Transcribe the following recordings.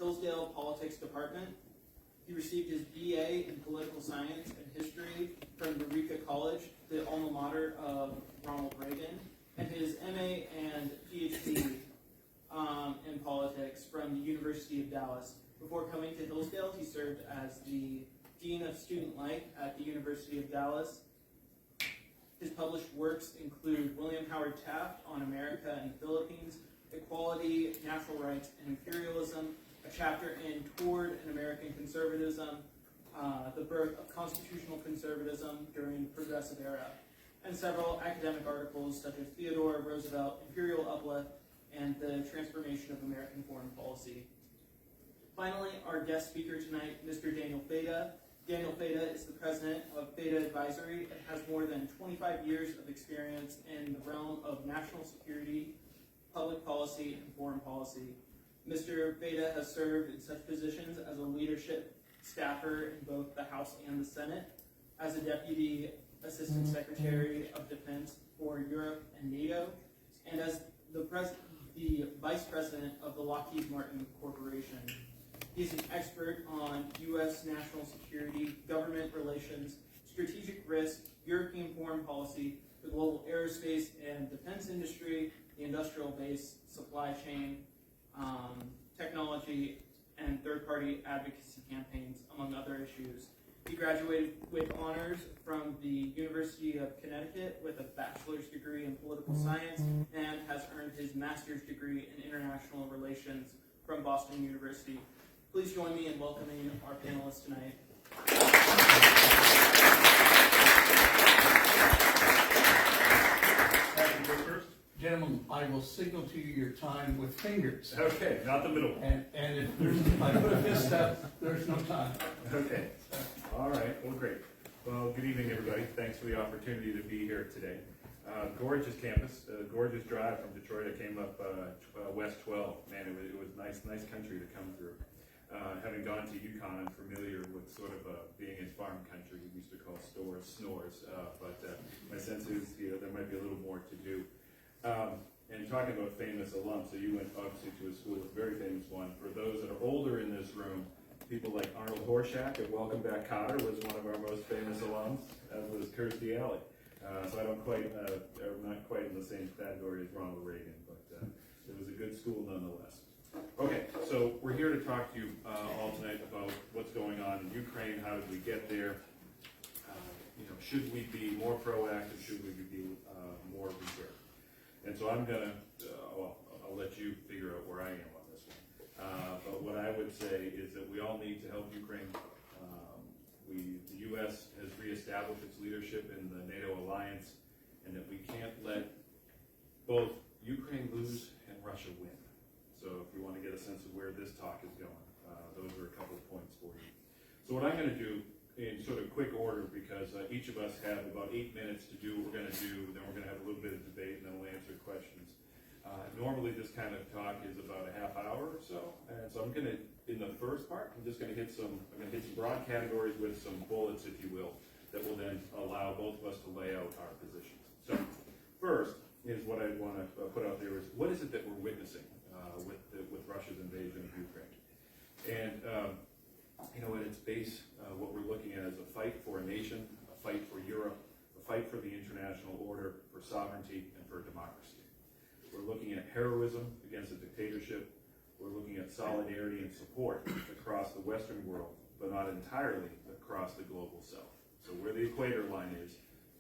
Hillsdale Politics Department. He received his BA in Political Science and History from Eureka College, the alma mater of Ronald Reagan, and his MA and PhD in politics from the University of Dallas. Before coming to Hillsdale, he served as the Dean of Student Life at the University of Dallas. His published works include William Howard Taft on America and the Philippines, Equality, Natural Rights, and Imperialism, a chapter in Toward an American Conservatism, the birth of constitutional conservatism during the Progressive Era, and several academic articles such as Theodore Roosevelt, Imperial Uplift, and the Transformation of American Foreign Policy. Finally, our guest speaker tonight, Mr. Daniel Fata. Daniel Fata is the president of Fata Advisory and has more than 25 years of experience in the realm of national security, public policy, and foreign policy. Mr. Fata has served in such positions as a leadership staffer in both the House and the Senate, as a Deputy Assistant Secretary of Defense for Europe and NATO, and as the Vice President of the Lockheed Martin Corporation. He's an expert on U.S. national security, government relations, strategic risk, European foreign policy, the global aerospace and defense industry, the industrial base, supply chain, technology, and third-party advocacy campaigns, among other issues. He graduated with honors from the University of Connecticut with a bachelor's degree in political science and has earned his master's degree in international relations from Boston University. Please join me in welcoming our panelists tonight. Gentlemen, I will signal to you your time with fingers. Okay, not the middle one. And if I put a fist up, there's no time. Okay. All right. Well, great. Well, good evening, everybody. Thanks for the opportunity to be here today. Gorgeous campus, gorgeous drive from Detroit. I came up West 12. Man, it was nice country to come through. Having gone to UConn, I'm familiar with sort of being in farm country. We used to call stores snores, but my sense is there might be a little more to do. And talking about famous alums, so you went obviously to a school, a very famous one. For those that are older in this room, people like Arnold Horshack at Welcome Back Cotter was one of our most famous alums, as was Kirstie Alley. So I'm not quite in the same category as Ronald Reagan, but it was a good school nonetheless. Okay, so we're here to talk to you all tonight about what's going on in Ukraine. How did we get there? Should we be more proactive? Should we be more prepared? And so I'm gonna, I'll let you figure out where I am on this one. But what I would say is that we all need to help Ukraine. The U.S. has reestablished its leadership in the NATO alliance, and that we can't let both Ukraine lose and Russia win. So if you want to get a sense of where this talk is going, those are a couple of points for you. So what I'm going to do in sort of quick order, because each of us have about 8 minutes to do what we're going to do, then we're going to have a little bit of debate, and then we'll answer questions. Normally this kind of talk is about a half hour or so, and so I'm going to, in the first part, I'm going to hit some broad categories with some bullets, if you will, that will then allow both of us to lay out our positions. So first is what I want to put out there is, what is it that we're witnessing with Russia's invasion of Ukraine? And at its base, what we're looking at is a fight for a nation, a fight for Europe, a fight for the international order, for sovereignty, and for democracy. We're looking at heroism against a dictatorship. We're looking at solidarity and support across the Western world, but not entirely across the global South. So where the equator line is,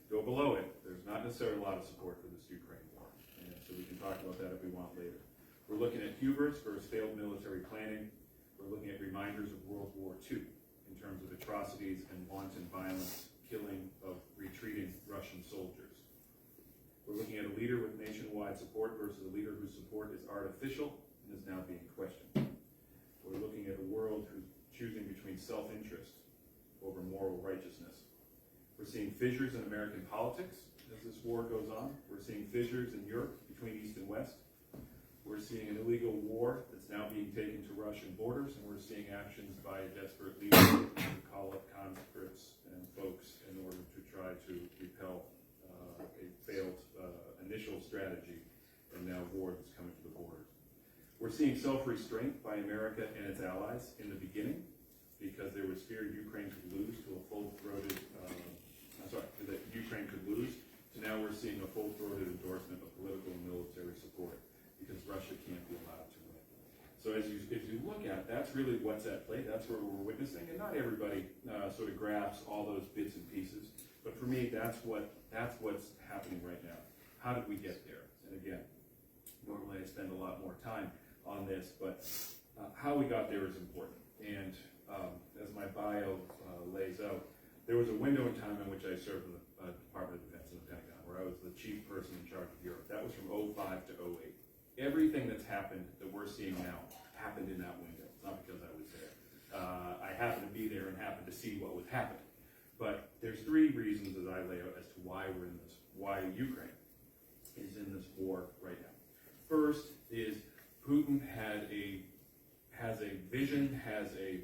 go below it, there's not necessarily a lot of support for this Ukraine war. And so we can talk about that if we want later. We're looking at hubris versus failed military planning. We're looking at reminders of World War II in terms of atrocities and wanton violence, killing of retreating Russian soldiers. We're looking at a leader with nationwide support versus a leader whose support is artificial and is now being questioned. We're looking at a world who's choosing between self-interest over moral righteousness. We're seeing fissures in American politics as this war goes on. We're seeing fissures in Europe between East and West. We're seeing an illegal war that's now being taken to Russian borders, and we're seeing actions by a desperate leader to call up conscripts and folks in order to try to repel a failed initial strategy and now war that's coming to the borders. We're We're seeing self-restraint by America and its allies in the beginning, because there was fear Ukraine could lose to a full-throated, that Ukraine could lose, to now we're seeing a full-throated endorsement of political and military support, because Russia can't be allowed to win. So as you look at, that's really what's at play, that's what we're witnessing, and not everybody sort of grasps all those bits and pieces, but for me, that's what's happening right now. How did we get there? And again, normally I spend a lot more time on this, but how we got there is important. And as my bio lays out, there was a window in time in which I served in the Department of Defense in the Pentagon, where I was the chief person in charge of Europe. That was from 2005 to 2008. Everything that's happened that we're seeing now happened in that window. It's not because I was there. I happened to be there and happened to see what was happening. But there's three reasons as I lay out as to why we're in this, why Ukraine is in this war right now. First is Putin has a vision, has a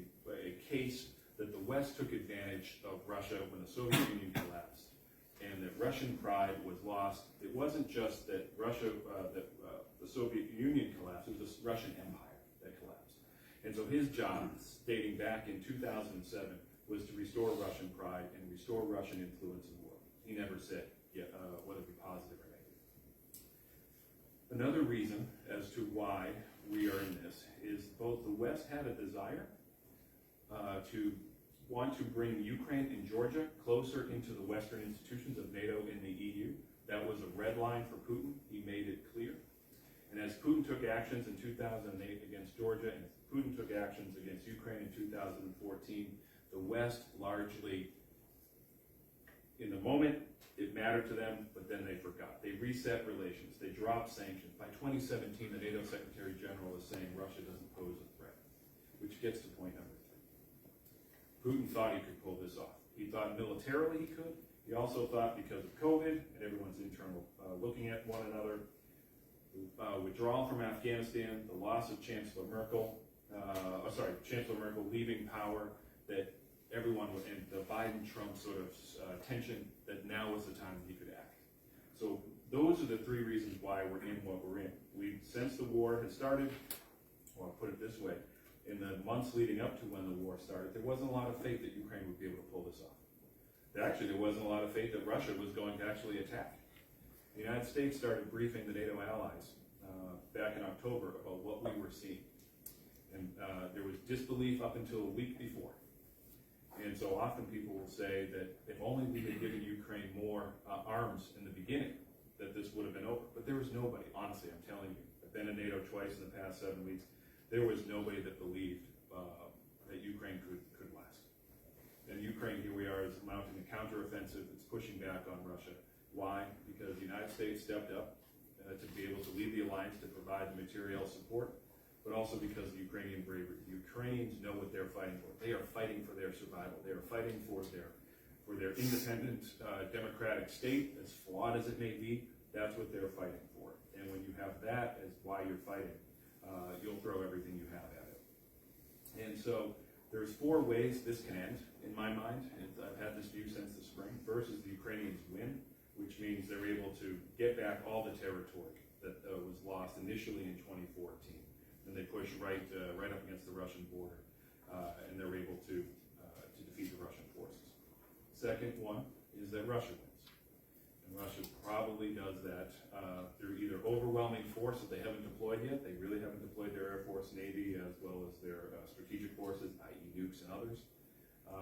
case that the West took advantage of Russia when the Soviet Union collapsed, and that Russian pride was lost. It wasn't just that the Soviet Union collapsed, it was the Russian Empire that collapsed. And so his job, dating back in 2007, was to restore Russian pride and restore Russian influence in the world. He never said whether it be positive or negative. Another reason as to why we are in this is both the West had a desire to want to bring Ukraine and Georgia closer into the Western institutions of NATO and the EU. That was a red line for Putin. He made it clear. And as Putin took actions in 2008 against Georgia, and Putin took actions against Ukraine in 2014, the West largely, in the moment, it mattered to them, but then they forgot. They reset relations. They dropped sanctions. By 2017, the NATO Secretary General is saying Russia doesn't pose a threat, which gets to point number 3. Putin thought he could pull this off. He thought militarily he could. He also thought because of COVID and everyone's internal looking at one another, withdrawal from Afghanistan, the loss of Chancellor Merkel leaving power, that everyone would, and the Biden-Trump sort of tension, that now was the time he could act. So those are the three reasons why we're in what we're in. Since the war had started, or I'll put it this way, in the months leading up to when the war started, there wasn't a lot of faith that Ukraine would be able to pull this off. Actually, there wasn't a lot of faith that Russia was going to actually attack. The United States started briefing the NATO allies back in October about what we were seeing. And there was disbelief up until a week before. And so often people will say that if only we had given Ukraine more arms in the beginning, that this would have been over. But there was nobody, honestly, I'm telling you. I've been in NATO twice in the past 7 weeks. There was nobody that believed that Ukraine could last. And Ukraine, here we are, is mounting a counteroffensive. It's pushing back on Russia. Why? Because the United States stepped up to be able to lead the alliance to provide the material support, but also because of Ukrainian bravery. The Ukrainians know what they're fighting for. They are fighting for their survival. They are fighting for their independent democratic state, as flawed as it may be. That's what they're fighting for. And when you have that as why you're fighting, you'll throw everything you have at it. And so there's 4 ways this can end, in my mind. And I've had this view since the spring. First is the Ukrainians win, which means they're able to get back all the territory that was lost initially in 2014. And they push right up against the Russian border, and they're able to defeat the Russian forces. Second one is that Russia wins. And Russia probably does that through either overwhelming force that they haven't deployed yet. They really haven't deployed their Air Force, Navy, as well as their strategic forces, i.e. nukes and others.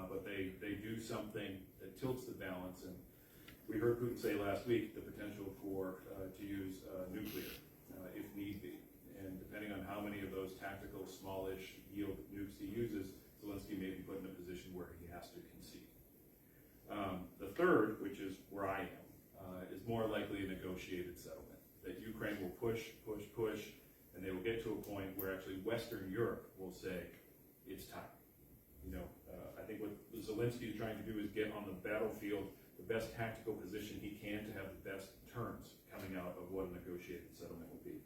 But they do something that tilts the balance. And we heard Putin say last week the potential to use nuclear if need be. And depending on how many of those tactical, smallish, yield nukes he uses, Zelensky may be put in a position where he has to concede. The third, which is where I am, is more likely a negotiated settlement. That Ukraine will push, and they will get to a point where actually Western Europe will say, it's time. I think what Zelensky is trying to do is get on the battlefield the best tactical position he can to have the best terms coming out of what a negotiated settlement will be.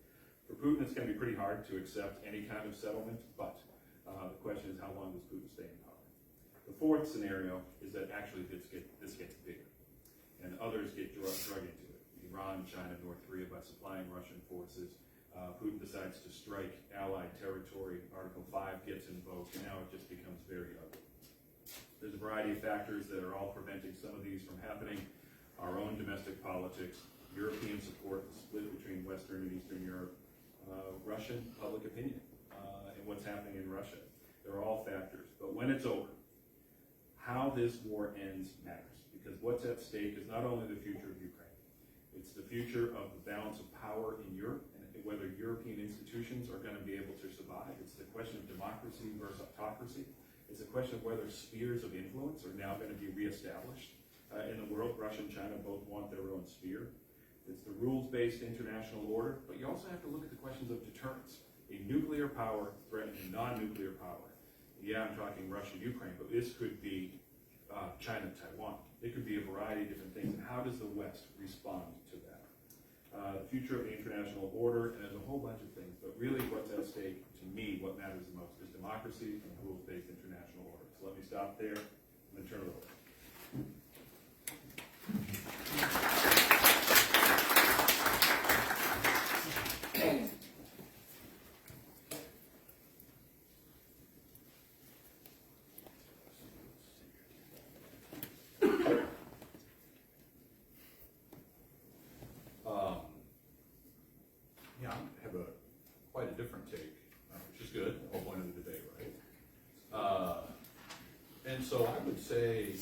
For Putin, it's going to be pretty hard to accept any kind of settlement, but the question is how long does Putin stay in power? The fourth scenario is that actually this gets bigger, and others get drug into it. Iran, China, North Korea, by supplying Russian forces, Putin decides to strike Allied territory. Article 5 gets invoked, and now it just becomes very ugly. There's a variety of factors that are all preventing some of these from happening. Our own domestic politics, European support, the split between Western and Eastern Europe, Russian public opinion, and what's happening in Russia. They're all factors. But when it's over, how this war ends matters, because what's at stake is not only the future of Ukraine, it's the future of the balance of power in Europe, and whether European institutions are going to be able to survive. It's the question of democracy versus autocracy. It's a question of whether spheres of influence are now going to be reestablished in the world. Russia and China both want their own sphere. It's the rules-based international order, but you also have to look at the questions of deterrence. A nuclear power threatening non-nuclear power. Yeah, I'm talking Russia, Ukraine, but this could be China, Taiwan. It could be a variety of different things. And how does the West respond to that? The future of the international order, and there's a whole bunch of things, but really what's at stake, to me, what matters the most is democracy and rules-based international order. So let me stop there and then turn it over. Yeah, I have quite a different take, which is good, the whole point of the debate, right? And so I would say,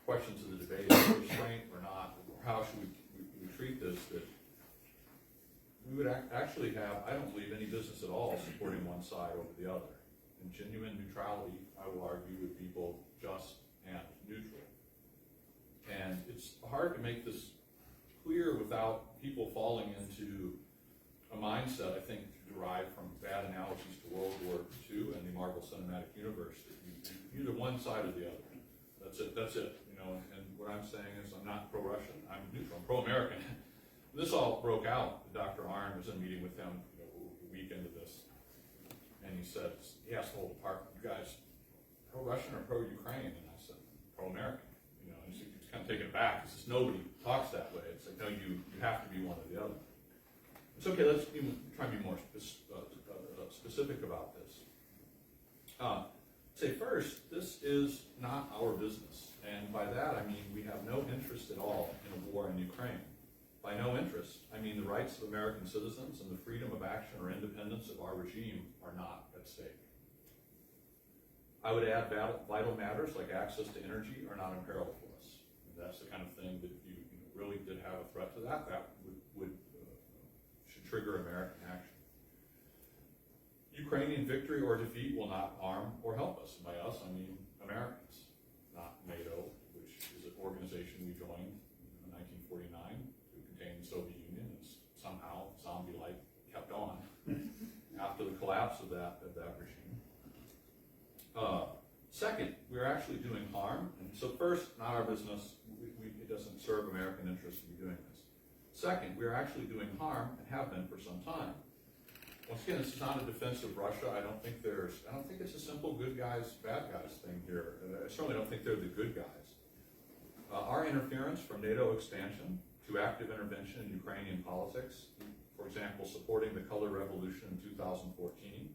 questions of the debate, restraint or not, or how should we treat this, that we would actually have, I don't believe, any business at all supporting one side over the other. And genuine neutrality, I will argue, would be both just and neutral. And it's hard to make this clear without people falling into a mindset, I think, derived from bad analogies to World War II and the Marvel Cinematic Universe, that you either one side or the other. That's it, and what I'm saying is I'm not pro-Russian, I'm neutral, I'm pro-American. This all broke out. Dr. Arnn was in a meeting with him a week into this, and he said, he asked the whole department, you guys pro-Russian or pro-Ukraine? And I said, pro-American. And he was kind of taken aback. He says, nobody talks that way. It's like, no, you have to be one or the other. It's okay, let's try and be more specific about this. Say first, this is not our business. And by that, I mean we have no interest at all in a war in Ukraine. By no interest, I mean the rights of American citizens and the freedom of action or independence of our regime are not at stake. I would add vital matters like access to energy are not in peril for us. And that's the kind of thing that if you really did have a threat to that should trigger American action. Ukrainian victory or defeat will not harm or help us. And by us, I mean Americans, not NATO, which is an organization we joined in 1949 to contain the Soviet Union, and somehow zombie-like kept on after the collapse of that regime. Second, we're actually doing harm. And so first, not our business. It doesn't serve American interests to be doing this. Second, we're actually doing harm and have been for some time. Once again, this is not a defense of Russia. I don't think it's a simple good guys, bad guys thing here. I certainly don't think they're the good guys. Our interference from NATO expansion to active intervention in Ukrainian politics, for example, supporting the color revolution in 2014,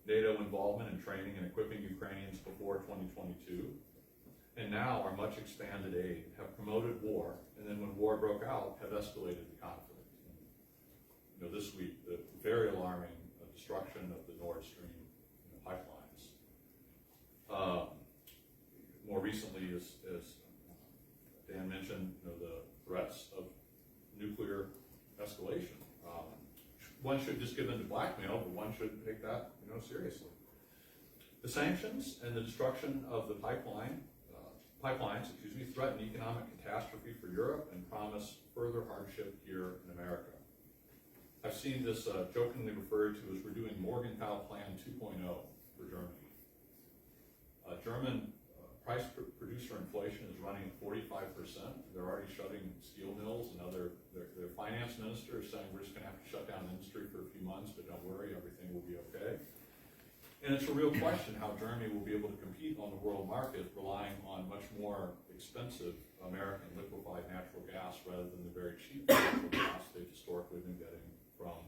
NATO involvement in training and equipping Ukrainians before 2022, and now our much expanded aid have promoted war, and then when war broke out, have escalated the conflict. This week, the very alarming destruction of the Nord Stream pipelines. More recently, as Dan mentioned, the threats of nuclear escalation. One should just give in to blackmail, but one should take that seriously. The sanctions and the destruction of the pipelines, threaten economic catastrophe for Europe and promise further hardship here in America. I've seen this jokingly referred to as we're doing Morgenthau Plan 2.0 for Germany. German price producer inflation is running at 45%. They're already shutting steel mills, and their finance minister is saying we're just going to have to shut down industry for a few months, but don't worry, everything will be okay. And it's a real question how Germany will be able to compete on the world market relying on much more expensive American liquefied natural gas rather than the very cheap natural gas they've historically been getting from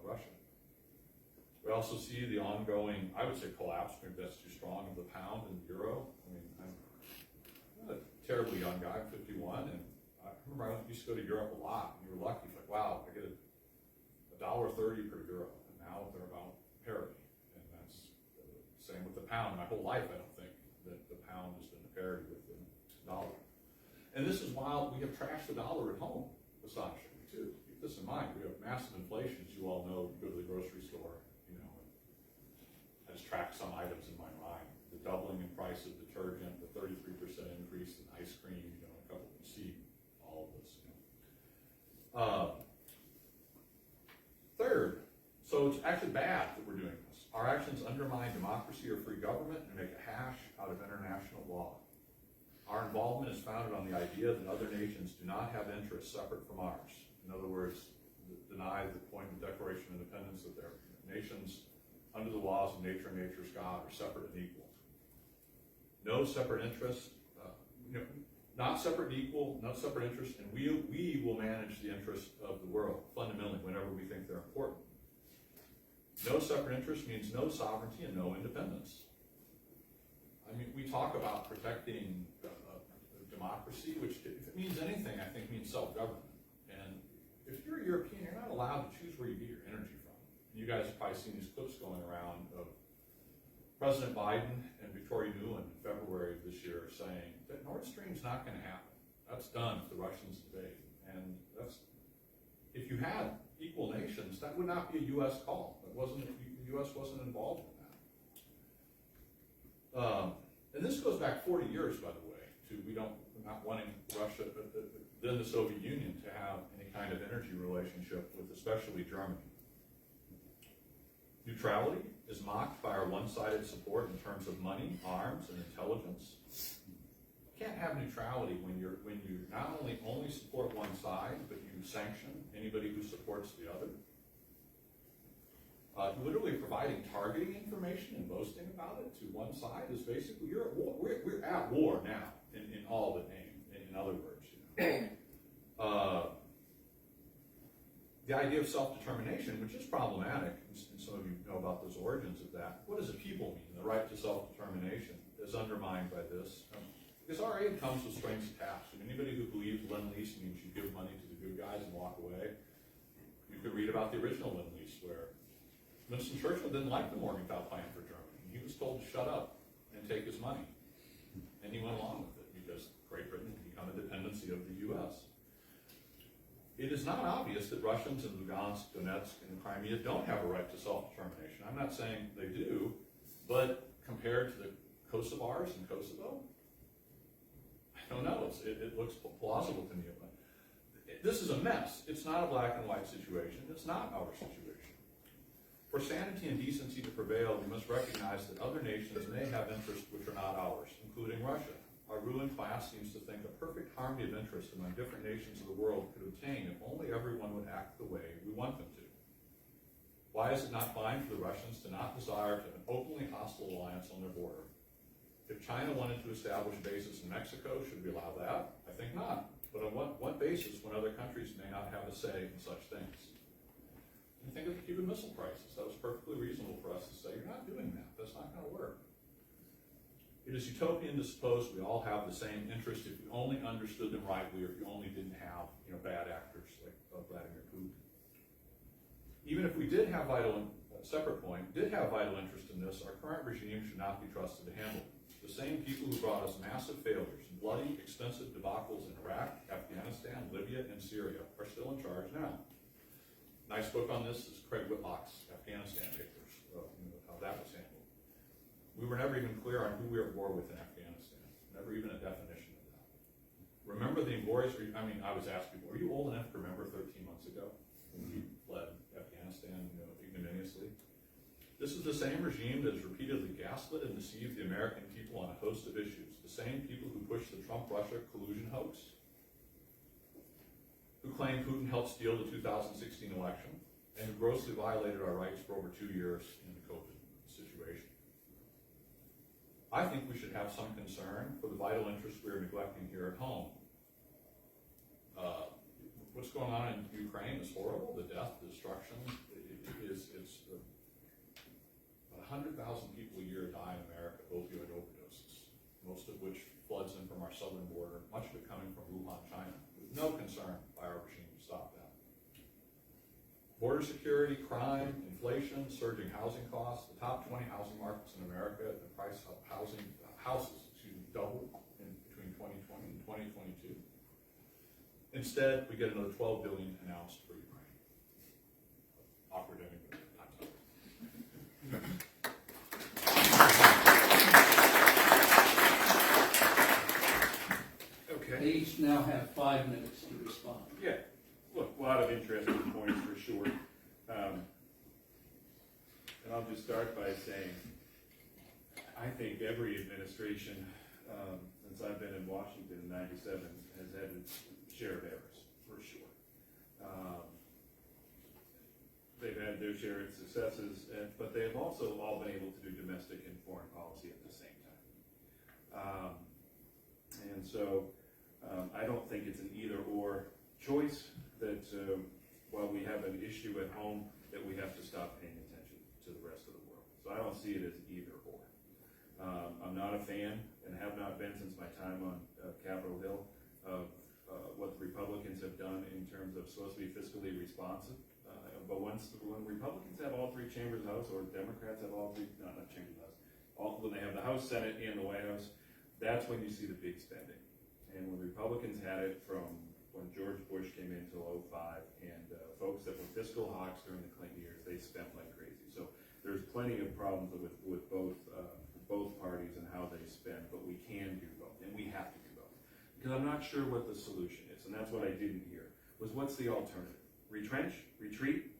Russia. We also see the ongoing, I would say collapse, maybe that's too strong, of the pound and the euro. I mean, I'm not a terribly young guy, I'm 51, and I remember I used to go to Europe a lot, and you were lucky, like, wow, I get $1.30 per euro, and now they're about parity. And that's the same with the pound. My whole life, I don't think that the pound has been parity with the dollar. And this is while we have trashed the dollar at home, astonishingly, too. Keep this in mind, we have massive inflation, as you all know. You go to the grocery store, you know, I just track some items in my mind. The doubling in price of detergent, the 33% increase in ice cream, you know, a couple, you see all of this, you know. Third, so it's actually bad that we're doing this. Our actions undermine democracy or free government and make a hash out of international law. Our involvement is founded on the idea that other nations do not have interests separate from ours. In other words, deny the point of the Declaration of Independence that their nations, under the laws of nature and nature's God, are separate and equal. No separate interest, not separate and equal, no separate interest, and we will manage the interests of the world, fundamentally, whenever we think they're important. No separate interest means no sovereignty and no independence. I mean, we talk about protecting democracy, which, if it means anything, I think means self-government. And if you're a European, you're not allowed to choose where you get your energy from. You guys have probably seen these clips going around of President Biden and Victoria Nuland in February of this year saying that Nord Stream's not going to happen. That's done if the Russians invade. And that's, if you had equal nations, that would not be a U.S. call. It wasn't, the U.S. wasn't involved in that. And this goes back 40 years, by the way, to not wanting Russia, then the Soviet Union, to have any kind of energy relationship with especially Germany. Neutrality is mocked by our one-sided support in terms of money, arms, and intelligence. You can't have neutrality when you not only support one side, but you sanction anybody who supports the other. Literally providing targeting information and boasting about it to one side is basically, you're at war. We're at war now, in all but name. In other words, you know. The idea of self-determination, which is problematic, and some of you know about those origins of that. What does a people mean? The right to self-determination is undermined by this. Because our aid comes with strings attached. And anybody who believes Lend-Lease means you give money to the good guys and walk away, you could read about the original Lend-Lease, where Winston Churchill didn't like the Morgenthau Plan for Germany. He was told to shut up and take his money. And he went along with it because Great Britain had become a dependency of the U.S. It is not obvious that Russians in Lugansk, Donetsk, and Crimea don't have a right to self-determination. I'm not saying they do, but compared to the Kosovars in Kosovo, I don't know. It looks plausible to me. This is a mess. It's not a black and white situation. It's not our situation. For sanity and decency to prevail, we must recognize that other nations may have interests which are not ours, including Russia. Our ruling class seems to think a perfect harmony of interest among different nations of the world could obtain if only everyone would act the way we want them to. Why is it not fine for the Russians to not desire to have an openly hostile alliance on their border? If China wanted to establish bases in Mexico, should we allow that? I think not. But on what basis when other countries may not have a say in such things? And think of the Cuban Missile Crisis. That was perfectly reasonable for us to say, you're not doing that. That's not going to work. It is utopian to suppose we all have the same interest if we only understood them rightly, or if you only didn't have, bad actors like Vladimir Putin. Even if we did have separate point, did have vital interest in this, our current regime should not be trusted to handle it. The same people who brought us massive failures, bloody, extensive debacles in Iraq, Afghanistan, Libya, and Syria are still in charge now. Nice book on this is Craig Whitlock's Afghanistan papers, how that was handled. We were never even clear on who we were at war with in Afghanistan, never even a definition of that. Remember the inglorious, I was asked people, are you old enough to remember 13 months ago when we fled Afghanistan ignominiously? This is the same regime that has repeatedly gaslit and deceived the American people on a host of issues. The same people who pushed the Trump-Russia collusion hoax, who claim Putin helped steal the 2016 election, and who grossly violated our rights for over 2 years in the COVID situation. I think we should have some concern for the vital interests we are neglecting here at home. What's going on in Ukraine is horrible. The death, the destruction, it's 100,000 people a year die in America of opioid overdoses, most of which floods in from our southern border, much of it coming from Wuhan, China, with no concern by our regime to stop that. Border security, crime, inflation, surging housing costs. The top 20 housing markets in America, the price of houses doubled between 2020 and 2022. Instead, we get another $12 billion announced for Ukraine. Awkward ending, but time's up. Okay. They each now have 5 minutes to respond. Yeah, look, a lot of interesting points for sure. And I'll just start by saying, I think every administration, since I've been in Washington in '97, has had its share of errors, for sure. They've had their share of successes, but they have also all been able to do domestic and foreign policy at the same time. And so I don't think it's an either-or choice that while we have an issue at home, that we have to stop paying attention to the rest of the world. So I don't see it as either-or. I'm not a fan, and have not been since my time on Capitol Hill, of what the Republicans have done in terms of supposed to be fiscally responsive. But when Republicans have all 3 chambers of the House, or Democrats have all 3, not chambers of the House, when they have the House, Senate, and the White House, that's when you see the big spending. And when the Republicans had it from when George Bush came into 2005, and folks that were fiscal hawks during the Clinton years, they spent like crazy. So there's plenty of problems with both parties and how they spend, but we can do both, and we have to do both. Because I'm not sure what the solution is, and that's what I didn't hear, was what's the alternative? Retrench? Retreat?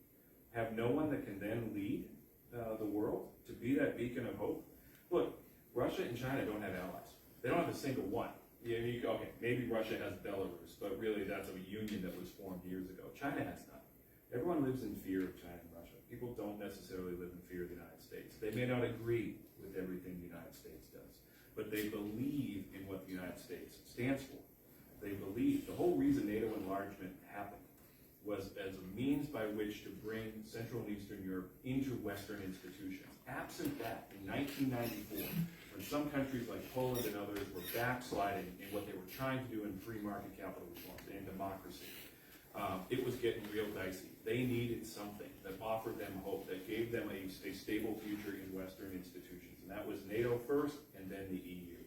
Have no one that can then lead the world to be that beacon of hope? Look, Russia and China don't have allies. They don't have a single one. Okay, maybe Russia has Belarus, but really that's a union that was formed years ago. China has none. Everyone lives in fear of China and Russia. People don't necessarily live in fear of the United States. They may not agree with everything the United States does, but they believe in what the United States stands for. They believe the whole reason NATO enlargement happened was as a means by which to bring Central and Eastern Europe into Western institutions. Absent that, in 1994, when some countries like Poland and others were backsliding in what they were trying to do in free market capital reforms and democracy, it was getting real dicey. They needed something that offered them hope, that gave them a stable future in Western institutions. And that was NATO first, and then the EU.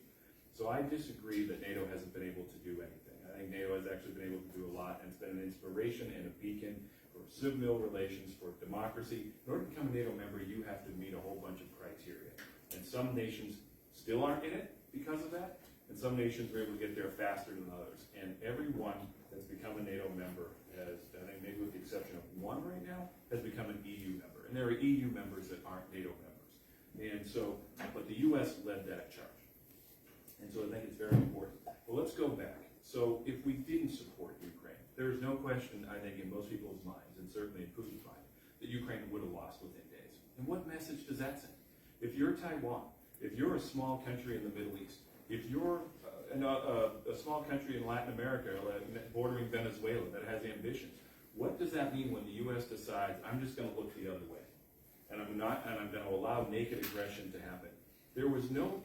So I disagree that NATO hasn't been able to do anything. I think NATO has actually been able to do a lot, and it's been an inspiration and a beacon for civil relations, for democracy. In order to become a NATO member, you have to meet a whole bunch of criteria. And some nations still aren't in it because of that, and some nations were able to get there faster than others. And everyone that's become a NATO member has, I think maybe with the exception of one right now, has become an EU member. And there are EU members that aren't NATO members. And so, but the U.S. led that charge. And so I think it's very important. Well, let's go back. So if we didn't support Ukraine, there is no question, I think, in most people's minds, and certainly in Putin's mind, that Ukraine would have lost within days. And what message does that send? If you're Taiwan, if you're a small country in the Middle East, if you're a small country in Latin America, bordering Venezuela, that has ambitions, what does that mean when the U.S. decides, I'm just going to look the other way, and I'm going to allow naked aggression to happen? There was no,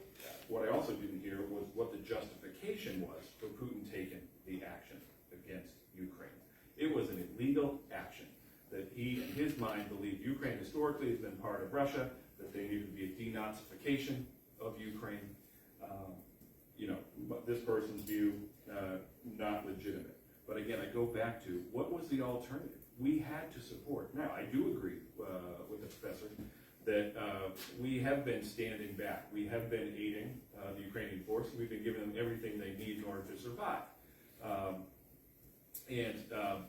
what I also didn't hear was what the justification was for Putin taking the action against Ukraine. It was an illegal action that he, in his mind, believed Ukraine historically has been part of Russia, that there needed to be a denazification of Ukraine. This person's view, not legitimate. But again, I go back to, what was the alternative? We had to support. Now, I do agree with the professor that we have been standing back. We have been aiding the Ukrainian forces. We've been giving them everything they need in order to survive.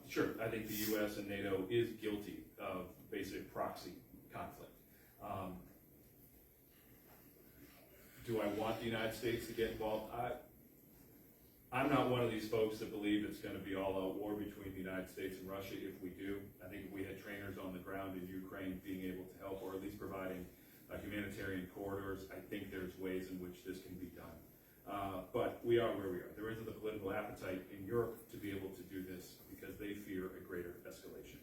Sure, I think the U.S. and NATO is guilty of basic proxy conflict. Do I want the United States to get involved? I'm not one of these folks that believe it's going to be all-out war between the United States and Russia if we do. I think if we had trainers on the ground in Ukraine being able to help, or at least providing humanitarian corridors, I think there's ways in which this can be done. But we are where we are. There isn't the political appetite in Europe to be able to do this because they fear a greater escalation.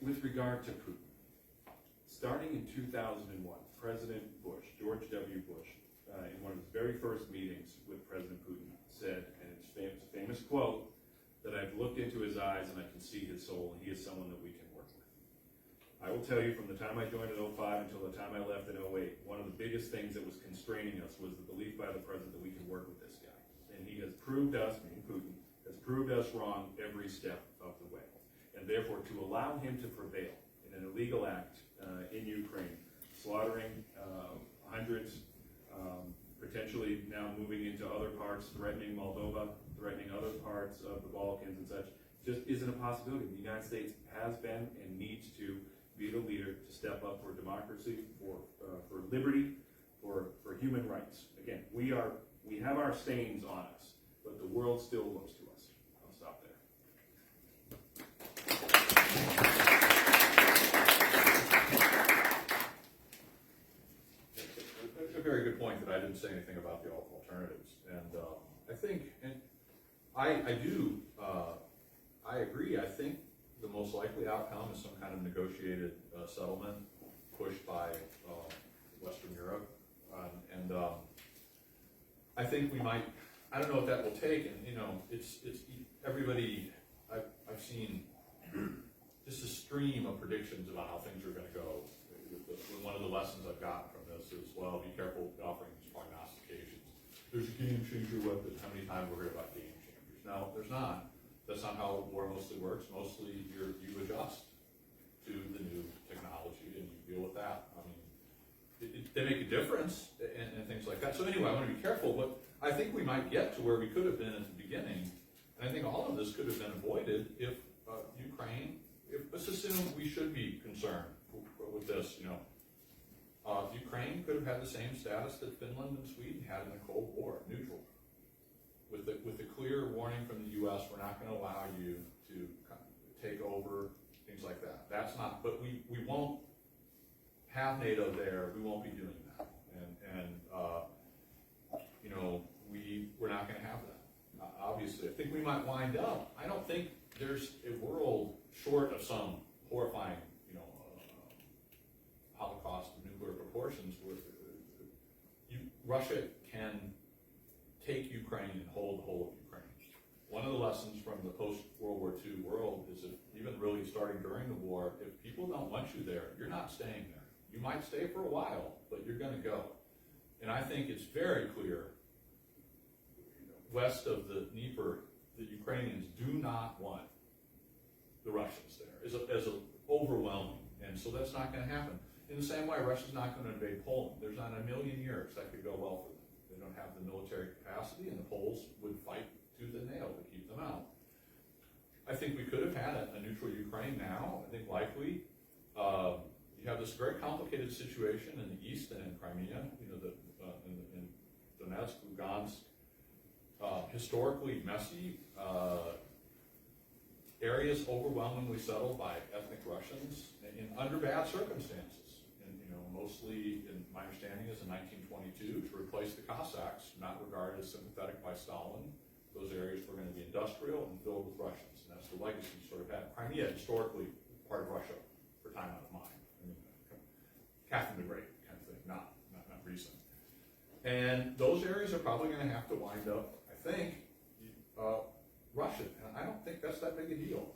with regard to Putin, starting in 2001, President Bush, George W. Bush, in one of his very first meetings with President Putin, said, and it's a famous quote, that I've looked into his eyes and I can see his soul, and he is someone that we can work with. I will tell you, from the time I joined in 2005 until the time I left in 2008, one of the biggest things that was constraining us was the belief by the president that we can work with this guy. And he has proved us, meaning Putin, has proved us wrong every step of the way. And therefore, to allow him to prevail in an illegal act in Ukraine, slaughtering hundreds, potentially now moving into other parts, threatening Moldova, threatening other parts of the Balkans and such, just isn't a possibility. The United States has been and needs to be the leader to step up for democracy, for liberty, for human rights. Again, we have our stains on us, but the world still looks to us. I'll stop there. A very good point that I didn't say anything about the alternatives, and I think, and I agree. I think the most likely outcome is some kind of negotiated settlement pushed by Western Europe, and I think we might. I don't know what that will take, and it's everybody. I've seen just a stream of predictions about how things are going to go. One of the lessons I've gotten from this is, well, be careful offering these prognostications. There's a game changer weapon. How many times we're heard about game changers? No, there's not. That's not how war mostly works. Mostly you adjust to the new technology and you deal with that. I mean, they make a difference and things like that. So anyway, I want to be careful, but I think we might get to where we could have been at the beginning. And I think all of this could have been avoided if Ukraine, let's assume we should be concerned with this, Ukraine could have had the same status that Finland and Sweden had in the Cold War, neutral. With the clear warning from the U.S., we're not going to allow you to take over, things like that. That's not, but we won't have NATO there. We won't be doing that, we're not going to have that. Obviously, I think we might wind up. I don't think there's a world short of some horrifying, Holocaust of nuclear proportions where Russia can take Ukraine and hold the whole of Ukraine. One of the lessons from the post-World War II world is that even really starting during the war, if people don't want you there, you're not staying there. You might stay for a while, but you're going to go. And I think it's very clear, west of the Dnieper, the Ukrainians do not want the Russians there as a overwhelming. And so that's not going to happen. In the same way, Russia's not going to invade Poland. There's not a million years that could go well for them. They don't have the military capacity, and the Poles would fight tooth and nail to keep them out. I think we could have had a neutral Ukraine now. I think likely you have this very complicated situation in the east and in Crimea, in Donetsk, Lugansk, historically messy areas overwhelmingly settled by ethnic Russians under bad circumstances. Mostly, in my understanding, is in 1922 to replace the Cossacks, not regarded as sympathetic by Stalin. Those areas were going to be industrial and filled with Russians, and that's the legacy you sort of had. Crimea, historically, part of Russia for time out of mind. I mean, Catherine the Great kind of thing, not recent. And those areas are probably going to have to wind up, I think, Russian. And I don't think that's that big a deal.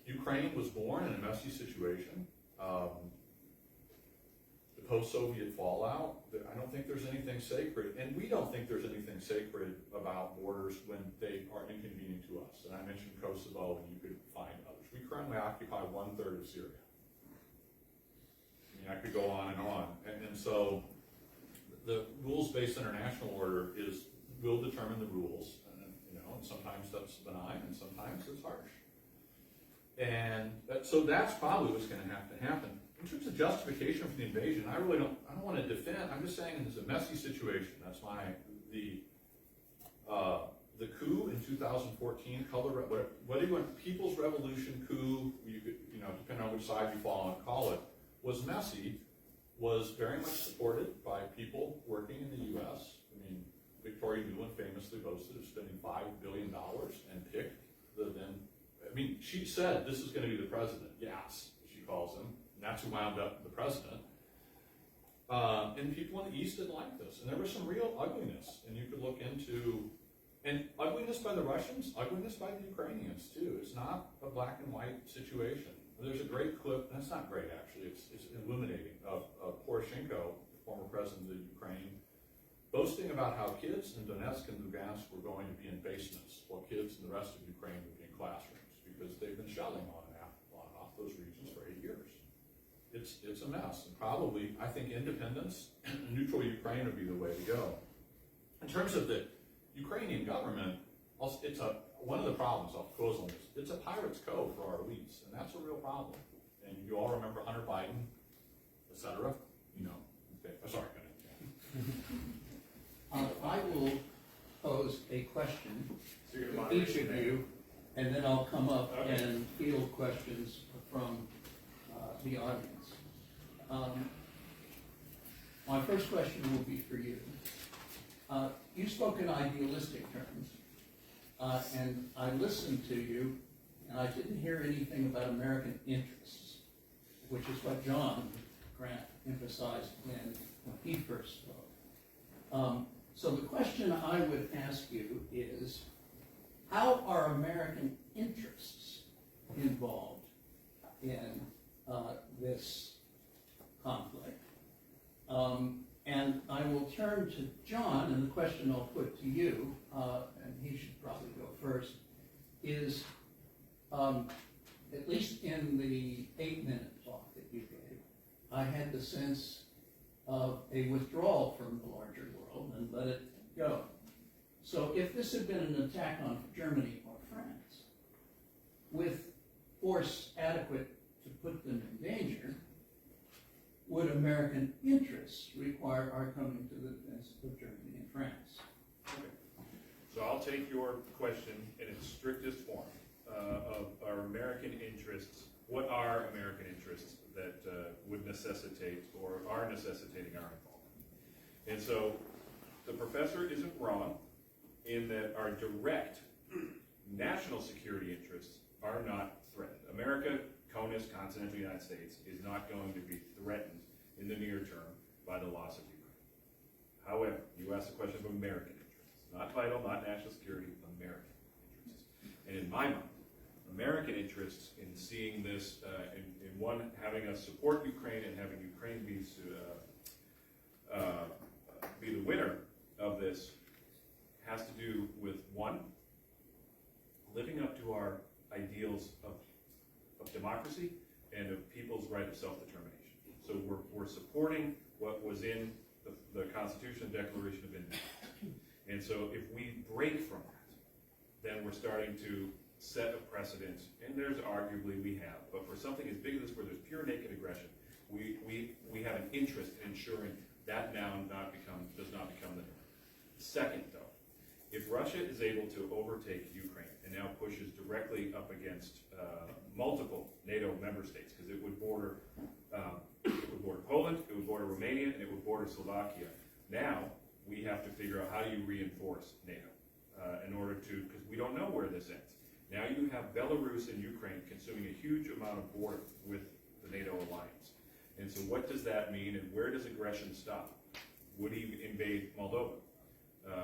Ukraine was born in a messy situation. The post-Soviet fallout, I don't think there's anything sacred, and we don't think there's anything sacred about borders when they are inconvenient to us. And I mentioned Kosovo, and you could find others. We currently occupy 1/3 of Syria. I mean, I could go on and on. And so the rules-based international order will determine the rules, and sometimes that's benign, and sometimes it's harsh. And so that's probably what's going to have to happen. In terms of justification for the invasion, I don't want to defend. I'm just saying it's a messy situation. That's the coup in 2014, whether you want People's Revolution coup, depending on which side you fall on, call it, was messy, was very much supported by people working in the U.S. I mean, Victoria Nuland famously boasted of spending $5 billion and picked the then I mean, she said this is going to be the president. Yes, she calls him, and that's who wound up the president. And people in the East didn't like this, and there was some real ugliness. And you could look into, and ugliness by the Russians, ugliness by the Ukrainians too. It's not a black and white situation. There's a great clip, and it's not great actually, it's illuminating, of Poroshenko, the former president of Ukraine, boasting about how kids in Donetsk and Lugansk were going to be in basements, while kids in the rest of Ukraine would be in classrooms, because they've been shelling on and off those regions for 8 years. It's a mess, and probably, I think independence and neutral Ukraine would be the way to go. In terms of the Ukrainian government, one of the problems, I'll close on this, it's a pirate's cove for our elites, and that's a real problem. And you all remember Hunter Biden, et cetera? You know. Okay. Oh, sorry, go ahead. I will pose a question So you're to each of moderating you, and then I'll come up Okay. and field questions from the audience. My first question will be for you. You spoke in idealistic terms, and I listened to you, and I didn't hear anything about American interests, which is what John Grant emphasized when he first spoke. So the question I would ask you is, how are American interests involved in this conflict? And I will turn to John, and the question I'll put to you, and he should probably go first, is, at least in the 8-minute talk that you gave, I had the sense of a withdrawal from the larger world and let it go. So if this had been an attack on Germany or France, with force adequate to put them in danger, would American interests require our coming to the defense of Germany and France? Okay. So I'll take your question in its strictest form of our American interests. What are American interests that would necessitate or are necessitating our involvement? And so the professor isn't wrong in that our direct national security interests are not threatened. America, CONUS, continental United States, is not going to be threatened in the near term by the loss of Ukraine. However, you asked the question of American interests, not vital, not national security, American interests. And in my mind, American interests in seeing this, in one, having us support Ukraine and having Ukraine be the winner of this, has to do with, one, living up to our ideals of democracy and of people's right of self-determination. So we're supporting what was in the Constitution and Declaration of Independence. And so if we break from that, then we're starting to set a precedent, and there's arguably we have, but for something as big as this where there's pure naked aggression, we have an interest in ensuring that now does not become the norm. Second, though, if Russia is able to overtake Ukraine and now pushes directly up against multiple NATO member states, because it would border Poland, it would border Romania, and it would border Slovakia. Now we have to figure out how do you reinforce NATO in order to, because we don't know where this ends. Now you have Belarus and Ukraine consuming a huge amount of border with the NATO alliance. And so what does that mean, and where does aggression stop? Would he invade Moldova?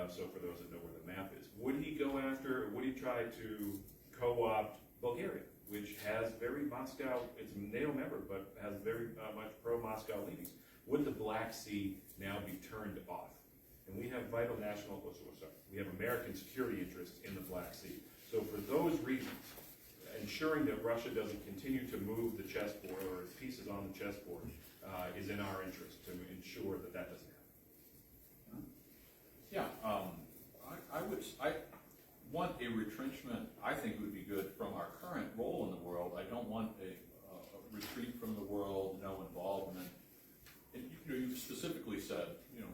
So for those that know where the map is, would he go after, or would he try to co-opt Bulgaria, which has very Moscow, it's a NATO member, but has very much pro-Moscow leanings? Would the Black Sea now be turned off? And we have vital national, we have American security interests in the Black Sea. So for those reasons, ensuring that Russia doesn't continue to move the chessboard or its pieces on the chessboard is in our interest to ensure that that doesn't happen. Yeah, I want a retrenchment. I think would be good from our current role in the world. I don't want a retreat from the world, no involvement. And you specifically said,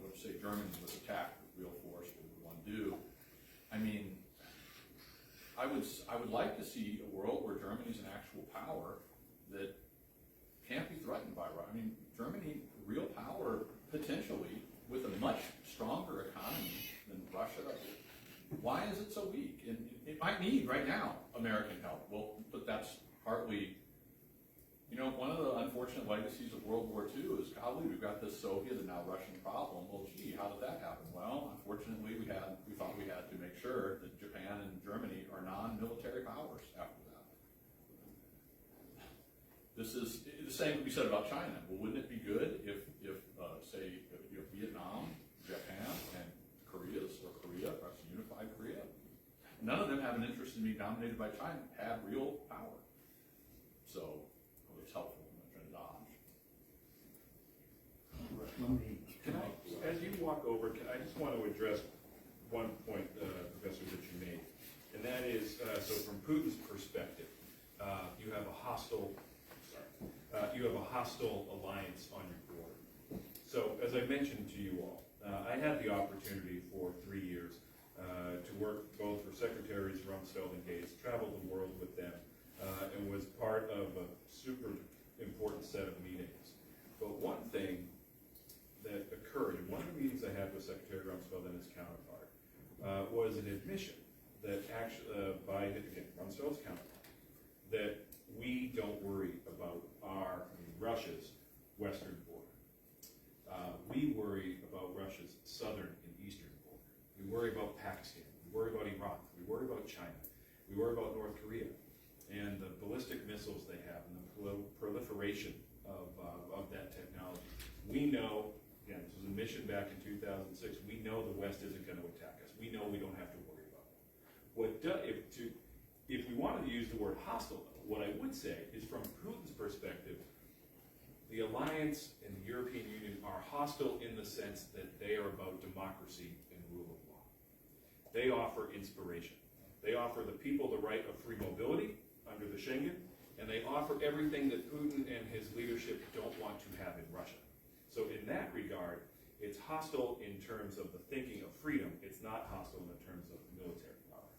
let's say Germany was attacked with real force, what would one do? I mean, I would like to see a world where Germany's an actual power that can't be threatened by Russia. I mean, Germany, real power, potentially, with a much stronger economy than Russia. Why is it so weak? And it might need, right now, American help. Well, know, one of the unfortunate legacies of World War II is, golly, we've got this Soviet and now Russian problem. Well, gee, how did that happen? Well, unfortunately, we thought we had to make sure that Japan and Germany are non-military powers after that. This is the same could be said about China. Well, wouldn't it be good if say, Vietnam, Japan, and Korea, perhaps unified Korea, none of them have an interest in being dominated by China, have real power. So, it's helpful in trying to dodge. Can I, as you walk over, I just want to address one point, Professor, that you made, and that is, so from Putin's perspective, you have a hostile alliance on your border. So, as I mentioned to you all, I had the opportunity for 3 years to work both for Secretaries Rumsfeld and Gates, traveled the world with them, and was part of a super important set of meetings. But one thing that occurred in one of the meetings I had with Secretary Rumsfeld and his counterpart was an admission that actually, by again, Rumsfeld's counterpart, that we don't worry about Russia's western border. We worry about Russia's southern and eastern border. We worry about Pakistan. We worry about Iran. We worry about China. We worry about North Korea and the ballistic missiles they have and the proliferation of that technology. We know, again, this was a mission back in 2006, we know the West isn't going to attack us. We know we don't have to worry about it. If we wanted to use the word hostile, though, what I would say is from Putin's perspective, the alliance and the European Union are hostile in the sense that they are about democracy and rule of law. They offer inspiration. They offer the people the right of free mobility under the Schengen, and they offer everything that Putin and his leadership don't want to have in Russia. So in that regard, it's hostile in terms of the thinking of freedom. It's not hostile in terms of military power.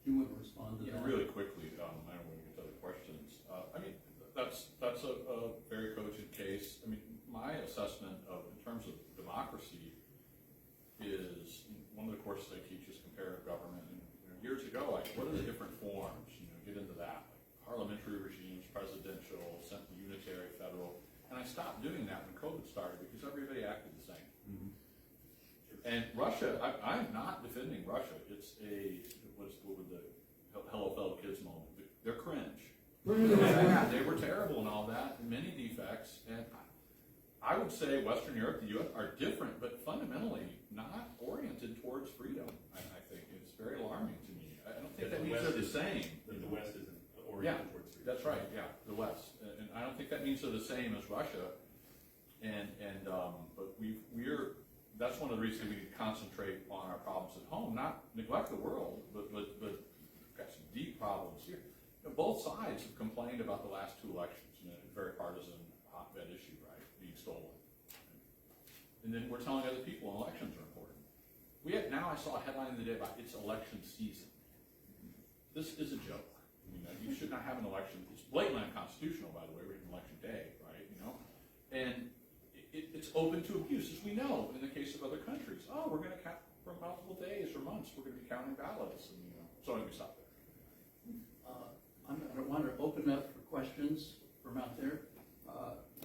Do you want to respond to that? Really quickly, I don't want to get to other questions. I mean, that's a very cogent case. I mean, my assessment of, in terms of democracy, is one of the courses I teach is comparative government. And years ago, like, what are the different forms? Get into that, like parliamentary regimes, presidential, unitary, federal. And I stopped doing that when COVID started because everybody acted the same. Mm-hmm. And Russia, I'm not defending Russia. What would the Hello Fellow Kids moment? They're cringe. They were terrible and all that, and many defects. And I would say Western Europe, the U.S. are different, but fundamentally not oriented towards freedom. I think it's very alarming to me. I don't think that means they're the same. That the West isn't oriented towards freedom. That's right. Yeah, the West, and I don't think that means they're the same as Russia. But we're that's one of the reasons we need to concentrate on our problems at home, not neglect the world, but got some deep problems here. Both sides have complained about the last two elections. Very partisan, hotbed issue, right? Being stolen, and then we're telling other people elections are important. Now I saw a headline the other day about it's election season. This is a joke. You should not have an election. It's blatantly unconstitutional, by the way. We're in election day, right? And it's open to abuse, as we know in the case of other countries. Oh, we're going to count for multiple days or months. We're going to be counting ballots, and so anyway, stop there. I want to open up for questions from out there.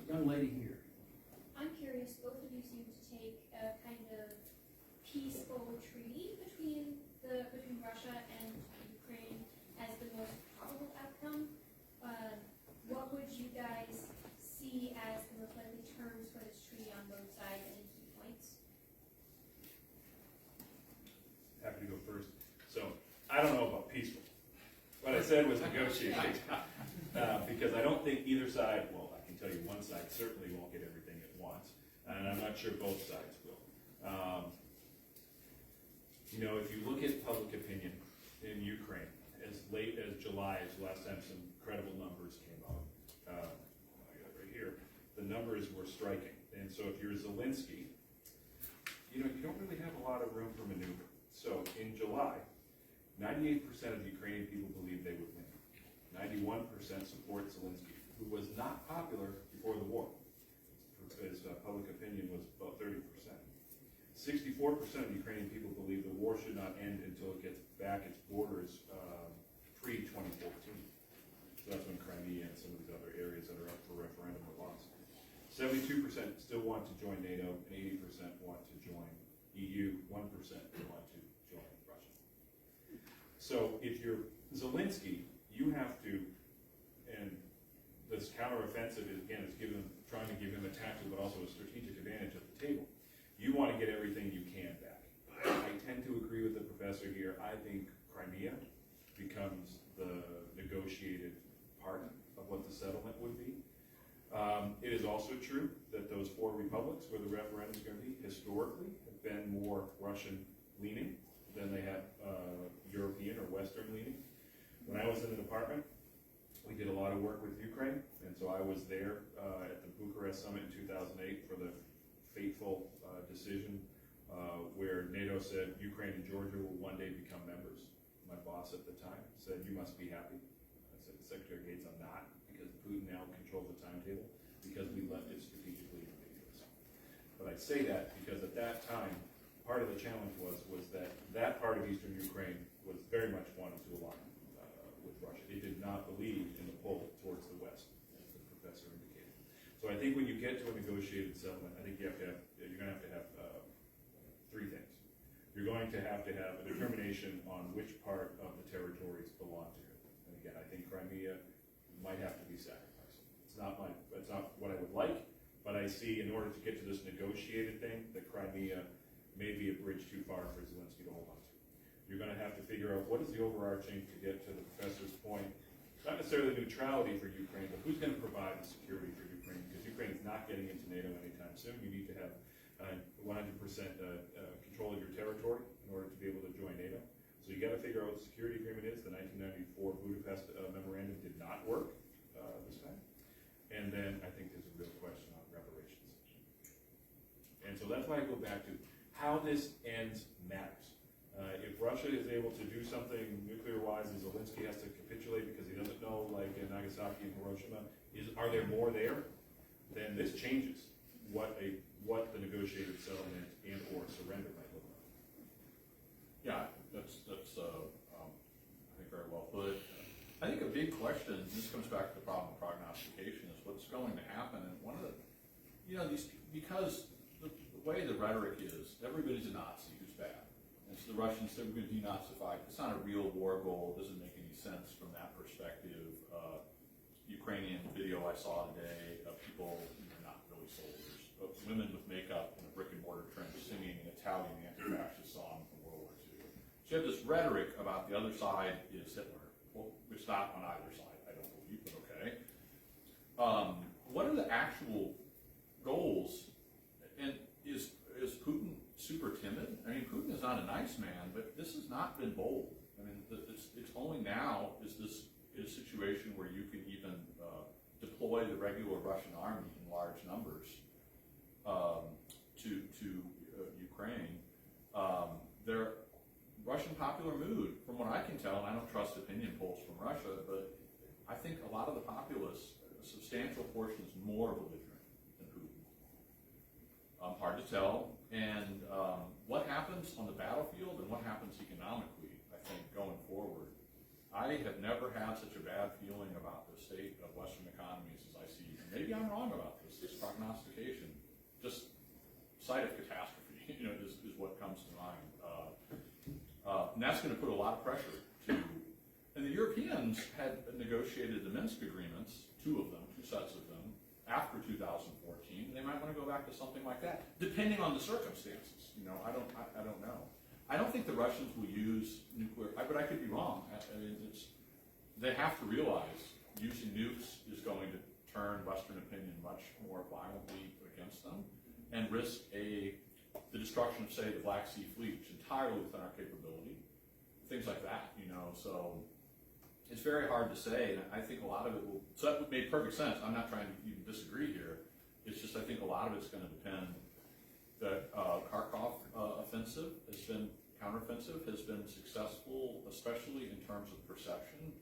Young lady here. I'm curious. Both of you seem to take a kind of peaceful treaty between Russia and Ukraine as the most probable outcome. What would you guys see as the most likely terms for this treaty on both sides? Any key points? Happy to go first. So, I don't know about peaceful. What I said was negotiate. Because I don't think either side, well, I can tell you one side certainly won't get everything it wants. And I'm not sure both sides will. If you look at public opinion in Ukraine, as late as July is the last time some credible numbers came out. I got it right here. The numbers were striking. And so if you're Zelensky, you don't really have a lot of room for maneuver. So in July, 98% of the Ukrainian people believed they would win. 91% support Zelensky, who was not popular before the war. His public opinion was about 30%. 64% of Ukrainian people believe the war should not end until it gets back its borders pre-2014. So that's when Crimea and some of these other areas that are up for referendum were lost. 72% still want to join NATO, and 80% want to join EU, 1% want to join Russia. So if you're Zelensky, you have to, and this counteroffensive is, again, is trying to give him a tactical but also a strategic advantage at the table. You want to get everything you can back. I tend to agree with the professor here. I think Crimea becomes the negotiated part of what the settlement would be. It is also true that those 4 republics where the referendum is going to be historically have been more Russian leaning than they have European or Western leaning. When I was in the department, we did a lot of work with Ukraine, and so I was there at the Bucharest summit in 2008 for the fateful decision where NATO said Ukraine and Georgia will one day become members. My boss at the time said, "You must be happy." I said, "Secretary Gates, I'm not, because Putin now controls the timetable because we left it strategically ambiguous." But I say that because at that time, part of the challenge was that part of eastern Ukraine was very much wanted to align with Russia. It did not believe in the pull towards the west, as the professor indicated. So I think when you get to a negotiated settlement, I think you're going to have 3 things. You're going to have a determination on which part of the territories belong to who. And again, I think Crimea might have to be sacrificed. It's not what I would like, but I see in order to get to this negotiated thing, that Crimea may be a bridge too far for Zelensky to hold on to. You're going to have to figure out what is the overarching, to get to the professor's point, not necessarily neutrality for Ukraine, but who's going to provide the security for Ukraine, because Ukraine is not getting into NATO anytime soon. You need to have 100% control of your territory in order to be able to join NATO. So you got to figure out what the security agreement is. The 1994 Budapest memorandum did not work this time. And then I think there's a real question on reparations. And so that's why I go back to how this ends matters. If Russia is able to do something nuclear-wise and Zelensky has to capitulate because he doesn't know, like in Nagasaki and Hiroshima, are there more there? Then this changes what the negotiated settlement and or surrender might look like. Yeah, that's I think very well put. I think a big question, and this comes back to the problem of prognostication, is what's going to happen. And one of the, because the way the rhetoric is, everybody's a Nazi who's bad. And so the Russians said we're going to denazify. It's not a real war goal. It doesn't make any sense from that perspective. Ukrainian video I saw today of people, not really soldiers, but women with makeup in a brick and mortar trench singing an Italian anti-fascist song from World War II. So you have this rhetoric about the other side is Hitler. Well, it's not on either side, I don't believe, but okay. What are the actual goals? And is Putin super timid? I mean, Putin is not a nice man, but this has not been bold. I mean, it's only now is this a situation where you can even deploy the regular Russian army in large numbers to Ukraine. Their Russian popular mood, from what I can tell, and I don't trust opinion polls from Russia, but I think a lot of the populace, a substantial portion, is more belligerent than Putin. Hard to tell. And what happens on the battlefield and what happens economically, I think, going forward. I have never had such a bad feeling about the state of Western economies as I see. And maybe I'm wrong about this prognostication. Just sight of catastrophe, is what comes to mind. And that's going to put a lot of pressure to, and the Europeans had negotiated the Minsk agreements, 2 sets of them, after 2014, and they might want to go back to something like that, depending on the circumstances. I don't know. I don't think the Russians will use nuclear, but I could be wrong. They have to realize using nukes is going to turn Western opinion much more violently against them and risk the destruction of, say, the Black Sea Fleet, which is entirely within our capability. Things like that, So it's very hard to say, and I think a lot of it will, so that made perfect sense. I'm not trying to even disagree here. It's just I think a lot of it's going to depend. The Kharkov offensive has been, counteroffensive has been successful, especially in terms of perception.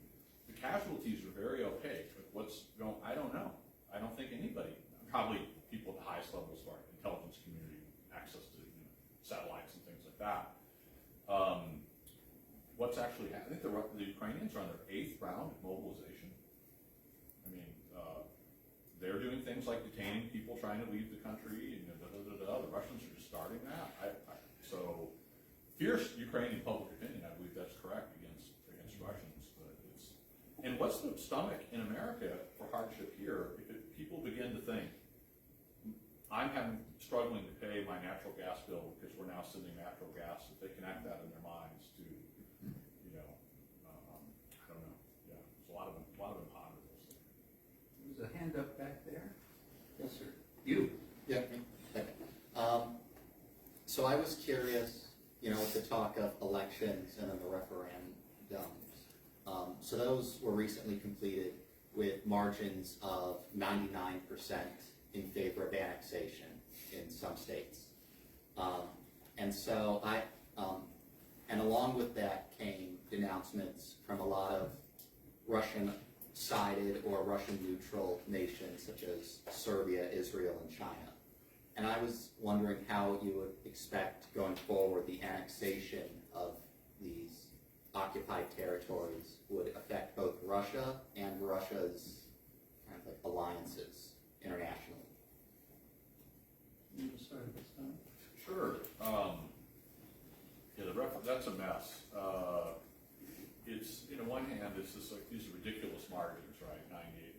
The casualties are very opaque. What's going, I don't know. I don't think anybody, probably people at the highest levels of our intelligence community, access to satellites and things like that. What's actually happening? I think the Ukrainians are on their 8th round of mobilization. I mean, things like detaining people trying to leave the country, and the Russians are just starting that. So fierce Ukrainian public opinion, I believe that's correct against Russians, but it's, and what's the stomach in America for hardship here if people begin to think, I'm struggling to pay my natural gas bill because we're now sending natural gas, if they connect that in their minds to, I don't know, yeah, there's a lot of imponderables there. There's a hand up back there. Yes, sir. You. Yeah. So I was curious, with the talk of elections and then the referendums. So those were recently completed with margins of 99% in favor of annexation in some states. And so and along with that came denouncements from a lot of Russian-sided or Russian-neutral nations such as Serbia, Israel, and China. And I was wondering how you would expect going forward the annexation of these occupied territories would affect both Russia and Russia's kind of like alliances internationally. You want to start this time? Sure. That's a mess. It's, on one hand, it's just like these are ridiculous margins, right? 98,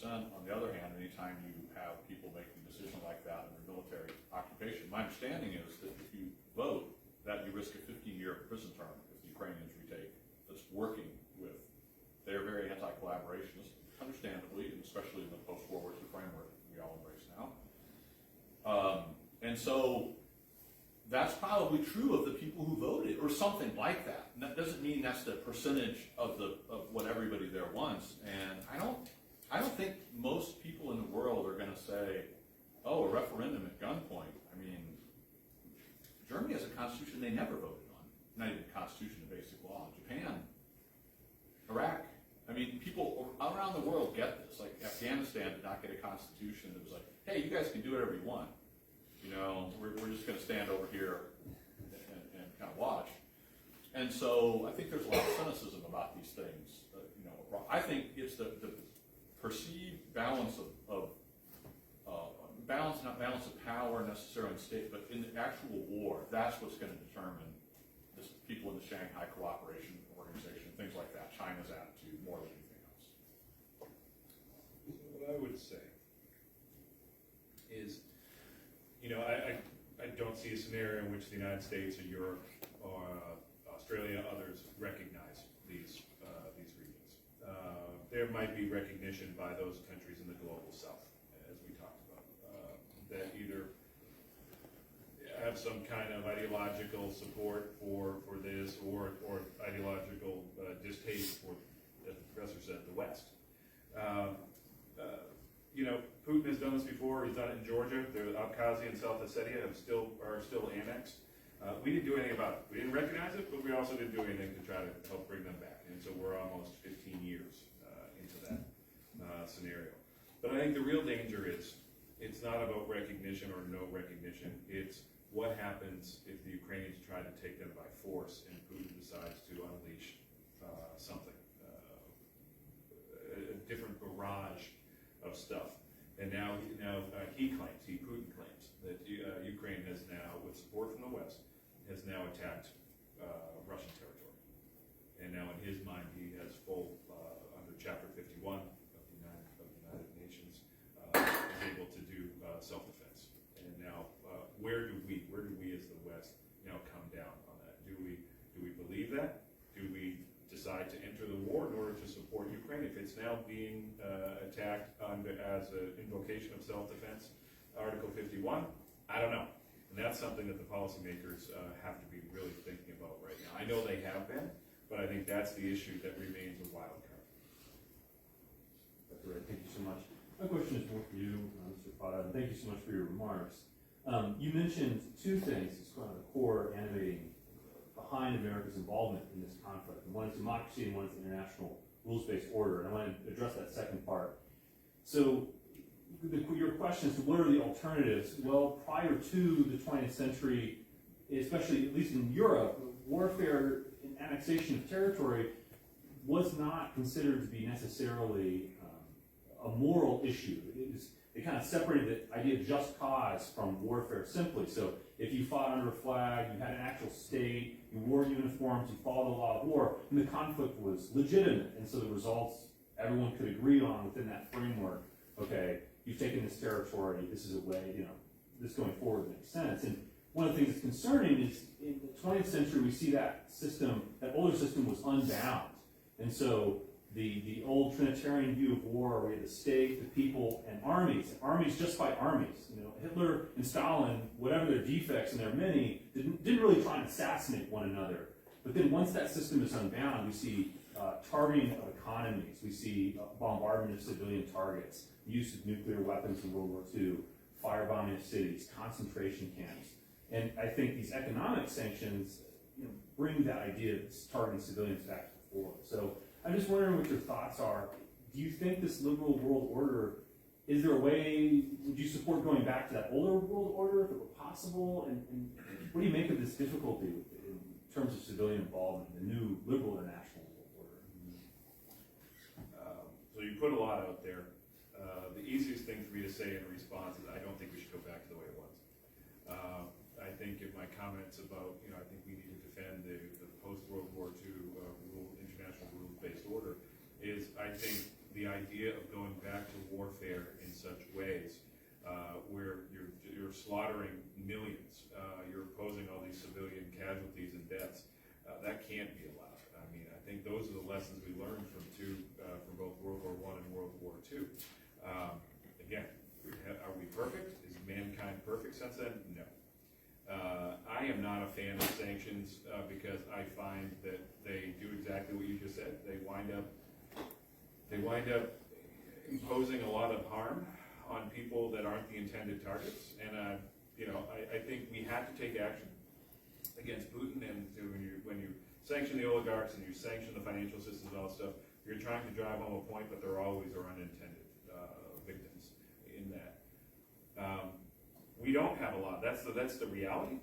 99%. On the other hand, anytime you have people making a decision like that under military occupation, my understanding is that if you vote, that you risk a 15-year prison term if the Ukrainians retake. That's working with. They're very anti-collaborationist, understandably, and especially in the post-World War II framework we all embrace now. And so that's probably true of the people who voted, or something like that. And that doesn't mean that's the percentage of what everybody there wants. And I don't think most people in the world are going to say, "Oh, a referendum at gunpoint." I mean, Germany has a constitution they never voted on. Not even a constitution, a basic law. Japan, Iraq. I mean, people around the world get this. Like Afghanistan did not get a constitution that was like, "Hey, you guys can do whatever you want. We're just going to stand over here and kind of watch." And so I think there's a lot of cynicism about these things. I think it's the perceived balance of not balance of power necessarily in state, but in the actual war. That's what's going to determine this, people in the Shanghai Cooperation Organization, things like that. China's attitude more than anything else. What I would say is, I don't see a scenario in which the United States or Europe or Australia, others recognize these regions. There might be recognition by those countries in the global south, as we talked about, that either have some kind of ideological support for this or ideological distaste for, as the professor said, the West. Putin has done this before. He's done it in Georgia. The Abkhazia and South Ossetia are still annexed. We didn't do anything about it. We didn't recognize it, but we also didn't do anything to try to help bring them back. And so we're almost 15 years into that scenario. But I think the real danger is it's not about recognition or no recognition. It's what happens if the Ukrainians try to take them by force and Putin decides to unleash something, a different barrage of stuff. And now Putin claims that Ukraine has now, with support from the West, has now attacked Russian territory. And now in his mind, he has full, under Chapter 51 of the United Nations, is able to do self-defense. And now, where do we as the West now come down on that? Do we believe that? Do we decide to enter the war in order to support Ukraine if it's now being attacked as an invocation of self-defense, Article 51? I don't know. And that's something that the policymakers have to be really thinking about right now. I know they have been, but I think that's the issue that remains a wild card. That's right. Thank you so much. My question is more for you, Mr. Fata, and thank you so much for your remarks. You mentioned two things as kind of the core animating behind America's involvement in this conflict. And one is democracy and one is international rules-based order. And I want to address that second part. So your question is, what are the alternatives? Well, prior to the 20th century, especially at least in Europe, warfare and annexation of territory was not considered to be necessarily a moral issue. they kind of separated the idea of just cause from warfare simply. So if you fought under a flag, you had an actual state, you wore uniforms, you followed the law of war, and the conflict was legitimate, and so the results everyone could agree on within that framework. Okay, you've taken this territory, this is a way, this going forward makes sense. And one of the things that's concerning is in the 20th century, we see that system, that older system was unbound. And so the old Trinitarian view of war, where you had the state, the people, and armies just fight armies. Hitler and Stalin, whatever their defects, and there are many, didn't really try and assassinate one another. But then once that system is unbound, we see targeting of economies, we see bombardment of civilian targets, use of nuclear weapons in World War II, firebombing of cities, concentration camps. And I think these economic sanctions bring that idea of targeting civilians back to the fore. So I'm just wondering what your thoughts are. Do you think this liberal world order, is there a way, would you support going back to that older world order if it were possible? And what do you make of this difficulty in terms of civilian involvement in the new liberal international world order? So you put a lot out there. The easiest thing for me to say in response is I don't think we should go back to the way it was. I think in my comments about, I think we need to defend the post-World War II international rules-based order is I think the idea of going back to warfare in such ways where you're slaughtering millions, you're imposing all these civilian casualties and deaths, that can't be allowed. I mean, I think those are the lessons we learned from both World War I and World War II. Again, are we perfect? Is mankind perfect since then? No. I am not a fan of sanctions because I find that they do exactly what you just said. They wind up imposing a lot of harm on people that aren't the intended targets. And I think we have to take action against Putin. And when you sanction the oligarchs and you sanction the financial systems and all that stuff, you're trying to drive home a point, but there always are unintended victims in that. We don't have a lot. That's the reality.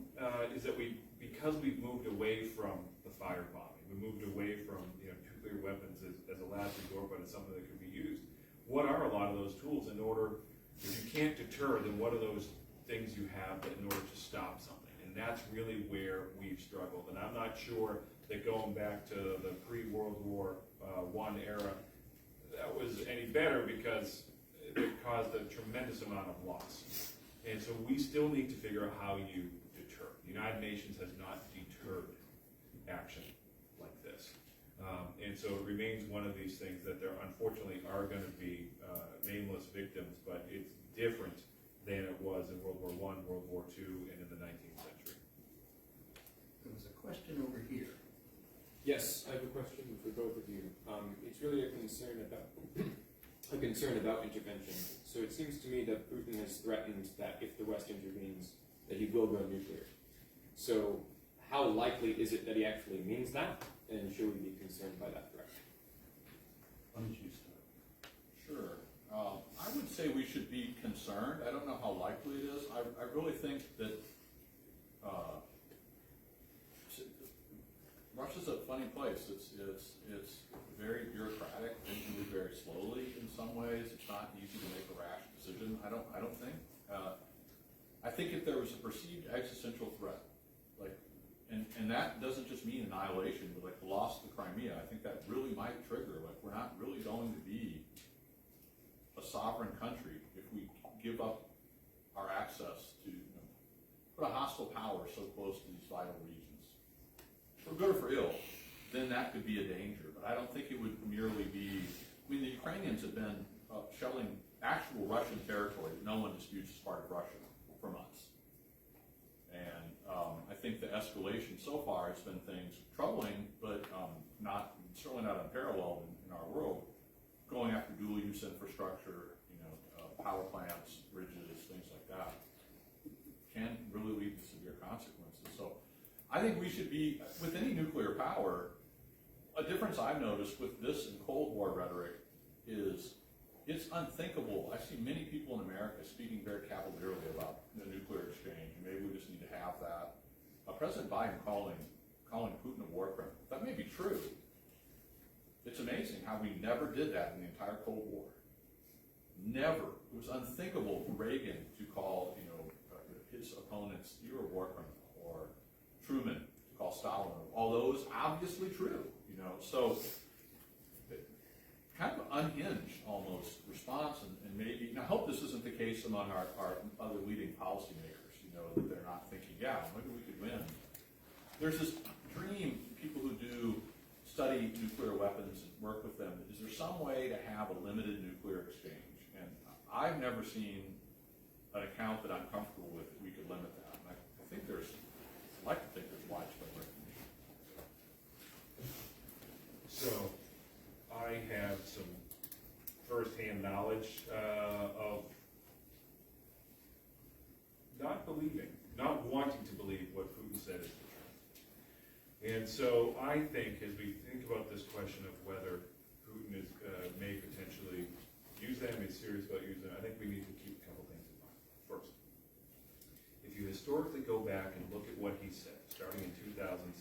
Is that because we've moved away from the firebombing, we moved away from nuclear weapons as a last resort, but as something that could be used. What are a lot of those tools in order? If you can't deter, then what are those things you have in order to stop something? And that's really where we've struggled. And I'm not sure that going back to the pre-World War I era, that was any better because it caused a tremendous amount of loss. And so we still need to figure out how you deter. The United Nations has not deterred action like this. And so it remains one of these things that there unfortunately are going to be nameless victims, but it's different than it was in World War I, World War II, and in the 19th century. There was a question over here. Yes, I have a question for both of you. It's really a concern about intervention. So it seems to me that Putin has threatened that if the West intervenes, that he will go nuclear. So how likely is it that he actually means that? And should we be concerned by that threat? Why don't you start? Sure. I would say we should be concerned. I don't know how likely it is. I really think that Russia's a funny place. It's very bureaucratic. Things move very slowly in some ways. It's not easy to make a rash decision. I don't think. I think if there was a perceived existential threat, and that doesn't just mean annihilation, but like the loss of the Crimea, I think that really might trigger, we're not really going to be a sovereign country if we give up our access to, put a hostile power so close to these vital regions. For good or for ill, then that could be a danger. But I don't think it would merely be, the Ukrainians have been shelling actual Russian territory that no one disputes as part of Russia for months. And I think the escalation so far has been things troubling, but certainly not unparalleled in our world. Going after dual use infrastructure, power plants, bridges, things like that, can really lead to severe consequences. So I think we should be, with any nuclear power, a difference I've noticed with this and Cold War rhetoric is it's unthinkable. I see many people in America speaking very cavalierly about the nuclear exchange, and maybe we just need to have that. President Biden calling Putin a war criminal, that may be true. It's amazing how we never did that in the entire Cold War. never, it was unthinkable for Reagan to call, his opponents, you're a war criminal, or Truman to call Stalin, all those obviously true, so kind of unhinged almost response, and maybe, and I hope this isn't the case among our other leading policymakers, that they're not thinking, yeah, maybe we could win. There's this dream, people who do study nuclear weapons and work with them, is there some way to have a limited nuclear exchange? And I've never seen an account that I'm comfortable with that we could limit that. And I think I'd like to think there's widespread recognition. So, I have some firsthand knowledge of not wanting to believe what Putin said is the truth. And so I think, as we think about this question of whether Putin may potentially use them, is serious about using them, I think we need to keep a couple things in mind. First, if you historically go back and look at what he said, starting in 2007,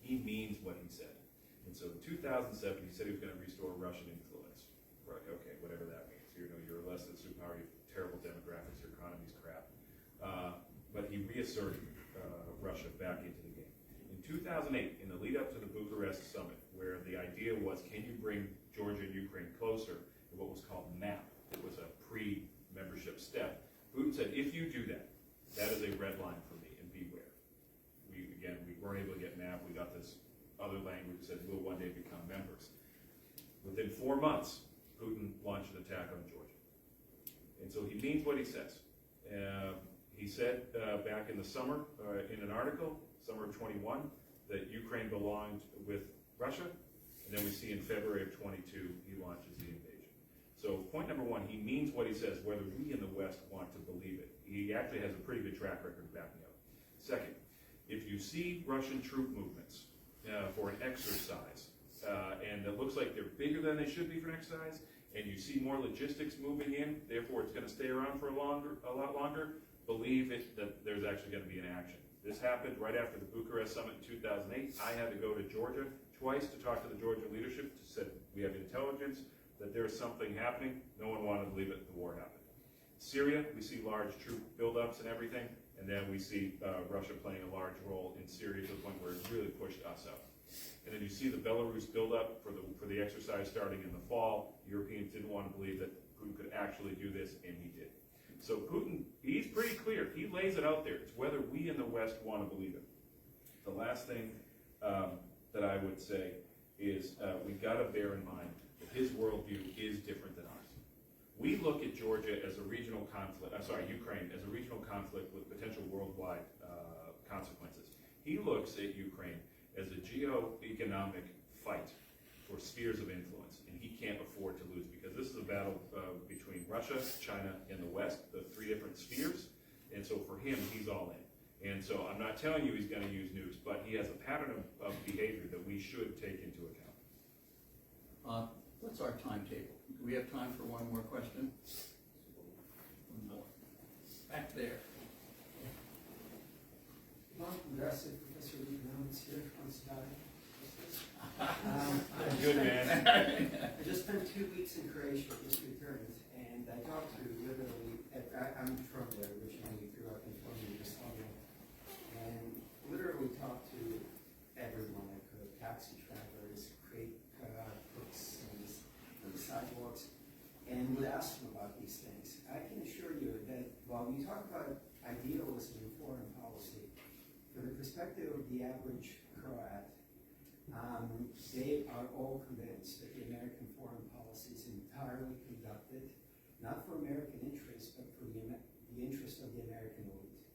he means what he said. And so in 2007, he said he was going to restore Russian influence. We're like, okay, whatever that means. You're less than superpower, you have terrible demographics, your economy's crap. But he reasserted Russia back into the game. In 2008, in the lead up to the Bucharest summit, where the idea was, can you bring Georgia and Ukraine closer to what was called MAP? It was a pre-membership step. Putin said, if you do that, that is a red line for me, and beware. We weren't able to get MAP. We got this other language that said we'll one day become members. Within 4 months, Putin launched an attack on Georgia. And so he means what he says. He said back in the summer, in an article, summer of 21, that Ukraine belonged with Russia. And then we see in February of 22, he launches the invasion. So point number one, he means what he says, whether we in the West want to believe it. He actually has a pretty good track record of backing up. Second, if you see Russian troop movements for an exercise, and it looks like they're bigger than they should be for an exercise, and you see more logistics moving in, therefore it's going to stay around for a lot longer, believe it that there's actually going to be an action. This happened right after the Bucharest summit in 2008. I had to go to Georgia twice to talk to the Georgia leadership. Said we have intelligence that there's something happening. No one wanted to believe it. The war happened. Syria, we see large troop buildups and everything, and then we see Russia playing a large role in Syria to the point where it really pushed us out. And then you see the Belarus buildup for the exercise starting in the fall. Europeans didn't want to believe that Putin could actually do this, and he did. So Putin, he's pretty clear. He lays it out there. It's whether we in the West want to believe it. The last thing that I would say is we've got to bear in mind that his worldview is different than ours. We look at Georgia as a regional conflict, Ukraine as a regional conflict with potential worldwide consequences. He looks at Ukraine as a geo-economic fight for spheres of influence, and he can't afford to lose because this is a battle between Russia, China, and the West, the three different spheres, and so for him, he's all in. And so I'm not telling you he's going to use nukes, but he has a pattern of behavior that we should take into account. What's our timetable? Do we have time for one more question? One more. Back there. Mark Progressive, Professor of Economics here on Saturday. Good man. I just spent 2 weeks in Croatia, just returned, and I talked to literally, I'm from there originally, grew up in former Yugoslavia, and literally talked to everyone I could, taxi drivers, crate cooks, and on the sidewalks, and would ask them about these things. I can assure you that while we talk about idealism in foreign policy, from the perspective of the average Croat, they are all convinced that the American foreign policy is entirely conducted, not for American interests, but for the interest of the American elite.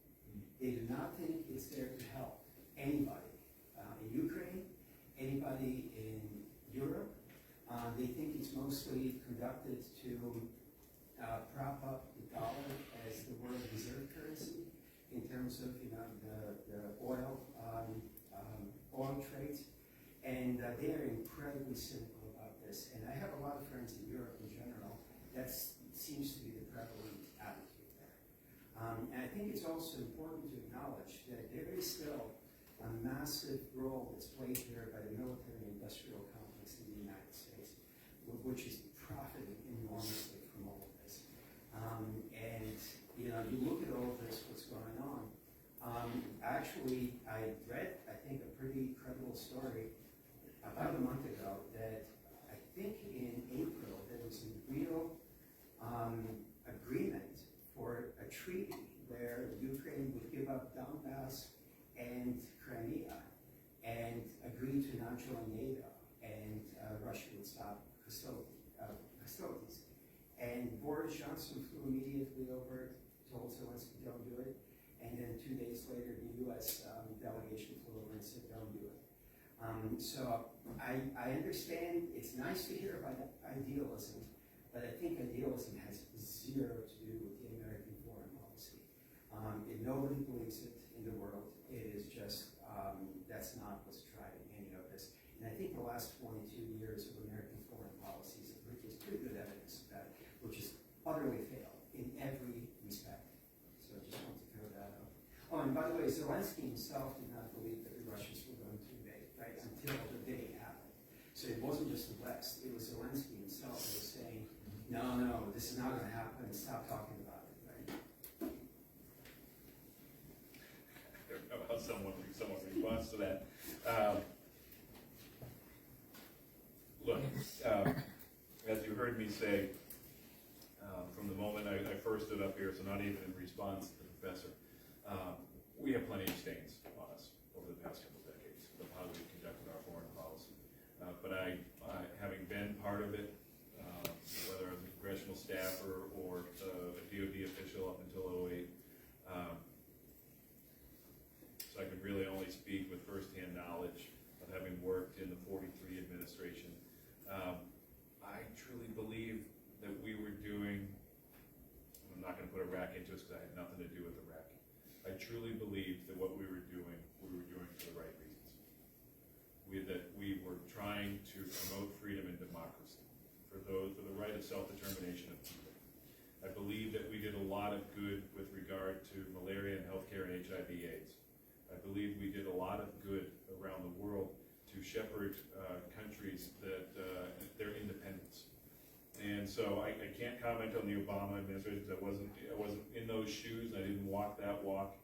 They do not think it's there to help anybody in Ukraine, anybody in Europe. They think it's mostly conducted to prop up the dollar as the world reserve currency in terms of the oil trades. And they are incredibly cynical about this. And I have a lot of friends in Europe in general. That seems to be the prevalent attitude there. And I think it's also important to acknowledge that there is still a massive role that's played here by the military-industrial complex in the United States, which is profiting enormously from all of actually, I read, I think, a pretty credible story about a month ago that I think in April there was a real agreement for a treaty where Ukraine would give up Donbass and Crimea and agree to not join NATO, and Russia would stop hostilities. And Boris Johnson flew immediately over, told Zelensky, don't do it. And then 2 days later, the U.S. Delegation flew over and said, don't do it. So I understand it's nice to hear about idealism, but I think idealism has zero to do with the American foreign policy. If nobody believes it in the world, it is just, that's not what's driving any of this. And I think the last 22 years of American foreign policies have produced pretty good evidence of that, which has utterly failed in every respect. So I just want to throw that out. Oh, and by the way, Zelensky himself did not believe that the Russians were going to invade, right, until the day it happened. So it wasn't just the West, it was Zelensky himself who was saying, no, this is not going to happen, stop talking about it, right? How someone responds to that. Look, as you heard me say, from the moment I first stood up here, so not even in response to the professor, we have plenty of stains on us over the past couple of decades of how we conducted our foreign policy. But I, having been part of it, whether as a congressional staffer or a DoD official up until 2008, so I could really only speak with firsthand knowledge of having worked in the 43 administration. I truly believe that we were doing, I'm not going to put Iraq into it because I had nothing to do with Iraq. I truly believe that what we were doing for the right reasons. That we were trying to promote freedom and democracy for the right of self-determination of people. I believe that we did a lot of good with regard to malaria and healthcare and HIV/AIDS. I believe we did a lot of good around the world to shepherd countries that their independence. And so I can't comment on the Obama administration because I wasn't in those shoes. I didn't walk that walk.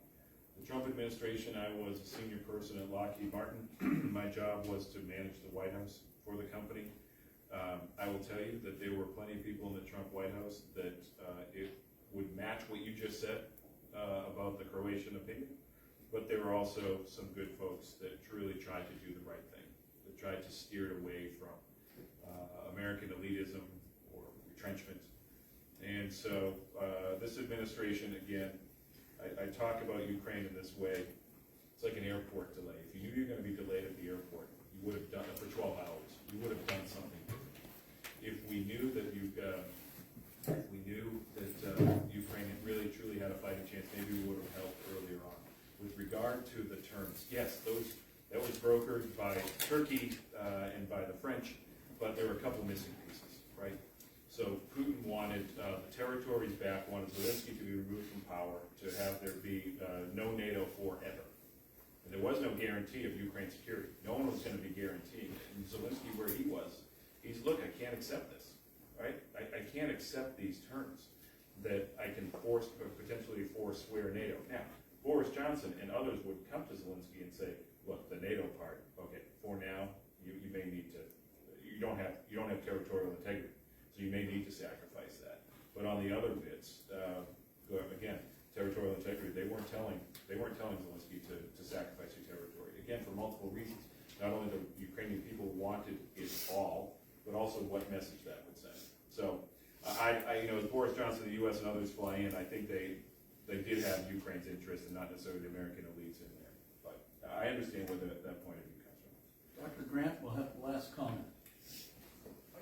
The Trump administration, I was a senior person at Lockheed Martin. My job was to manage the White House for the company. I will tell you that there were plenty of people in the Trump White House that it would match what you just said about the Croatian opinion. But there were also some good folks that truly tried to do the right thing, that tried to steer it away from American elitism or retrenchment. And so this administration, again, I talk about Ukraine in this way. It's like an airport delay. If you knew you were going to be delayed at the airport, you would have done it for 12 hours. You would have done something different. If we knew that Ukraine really truly had a fighting chance, maybe we would have helped earlier on. With regard to the terms, yes, that was brokered by Turkey and by the French, but there were a couple missing pieces, right? So Putin wanted the territories back, wanted Zelensky to be removed from power, to have there be no NATO forever. And there was no guarantee of Ukraine's security. No one was going to be guaranteeing it. And Zelensky, where he was, he's, look, I can't accept this, right? I can't accept these terms that I can potentially forswear NATO. Now, Boris Johnson and others would come to Zelensky and say, look, the NATO part, okay, for now, you may need to, you don't have territorial integrity. So you may need to sacrifice that. But on the other bits, again, territorial integrity, they weren't telling Zelensky to sacrifice your territory. Again, for multiple reasons. Not only the Ukrainian people wanted it all, but also what message that would send. So as Boris Johnson, the U.S. and others fly in, I think they did have Ukraine's interest and not necessarily the American elites in there. But I understand where that point of view comes from. Dr. Grant will have the last comment.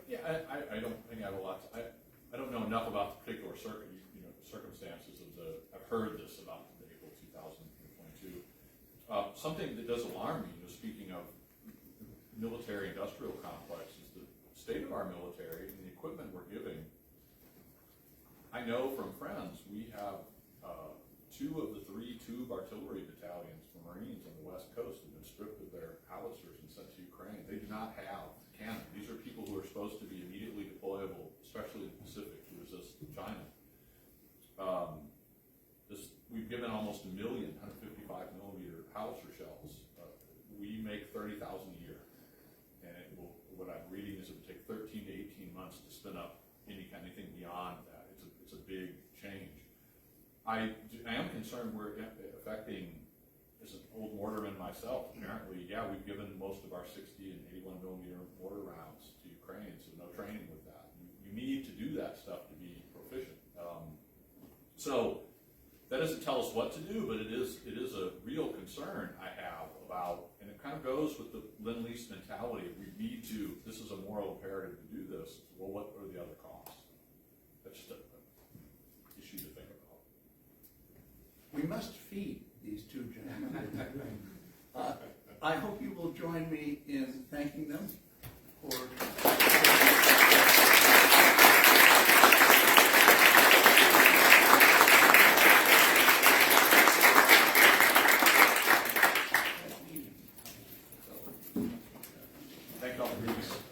Yeah, I don't think I have a lot. I don't know enough about the particular circumstances of I've heard this about April 2022. Something that does alarm me, speaking of military-industrial complex, is the state of our military and the equipment we're giving. I know from friends we have 2 of the 3 tube artillery battalions for Marines on the West Coast have been stripped of their howitzers and sent to Ukraine. They do not have cannon. These are people who are supposed to be immediately deployable, especially in the Pacific, to resist China. We've given almost 1 million 155 millimeter howitzer shells. We make 30,000 a year, and it will, what I'm reading is it would take 13 to 18 months to spin up anything beyond that. It's a big change. I am concerned we're affecting, as an old mortarman myself, apparently, yeah, we've given most of our 60 and 81 millimeter mortar rounds to Ukraine, so no training with that. You need to do that stuff to be proficient. So that doesn't tell us what to do, but it is a real concern I have about, and it kind of goes with the Lend-Lease mentality. We need to, this is a moral imperative to do this. Well, what are the other costs? That's just an issue to think about. We must feed these two gentlemen. I hope you will join me in thanking them for. Thank you all for being here.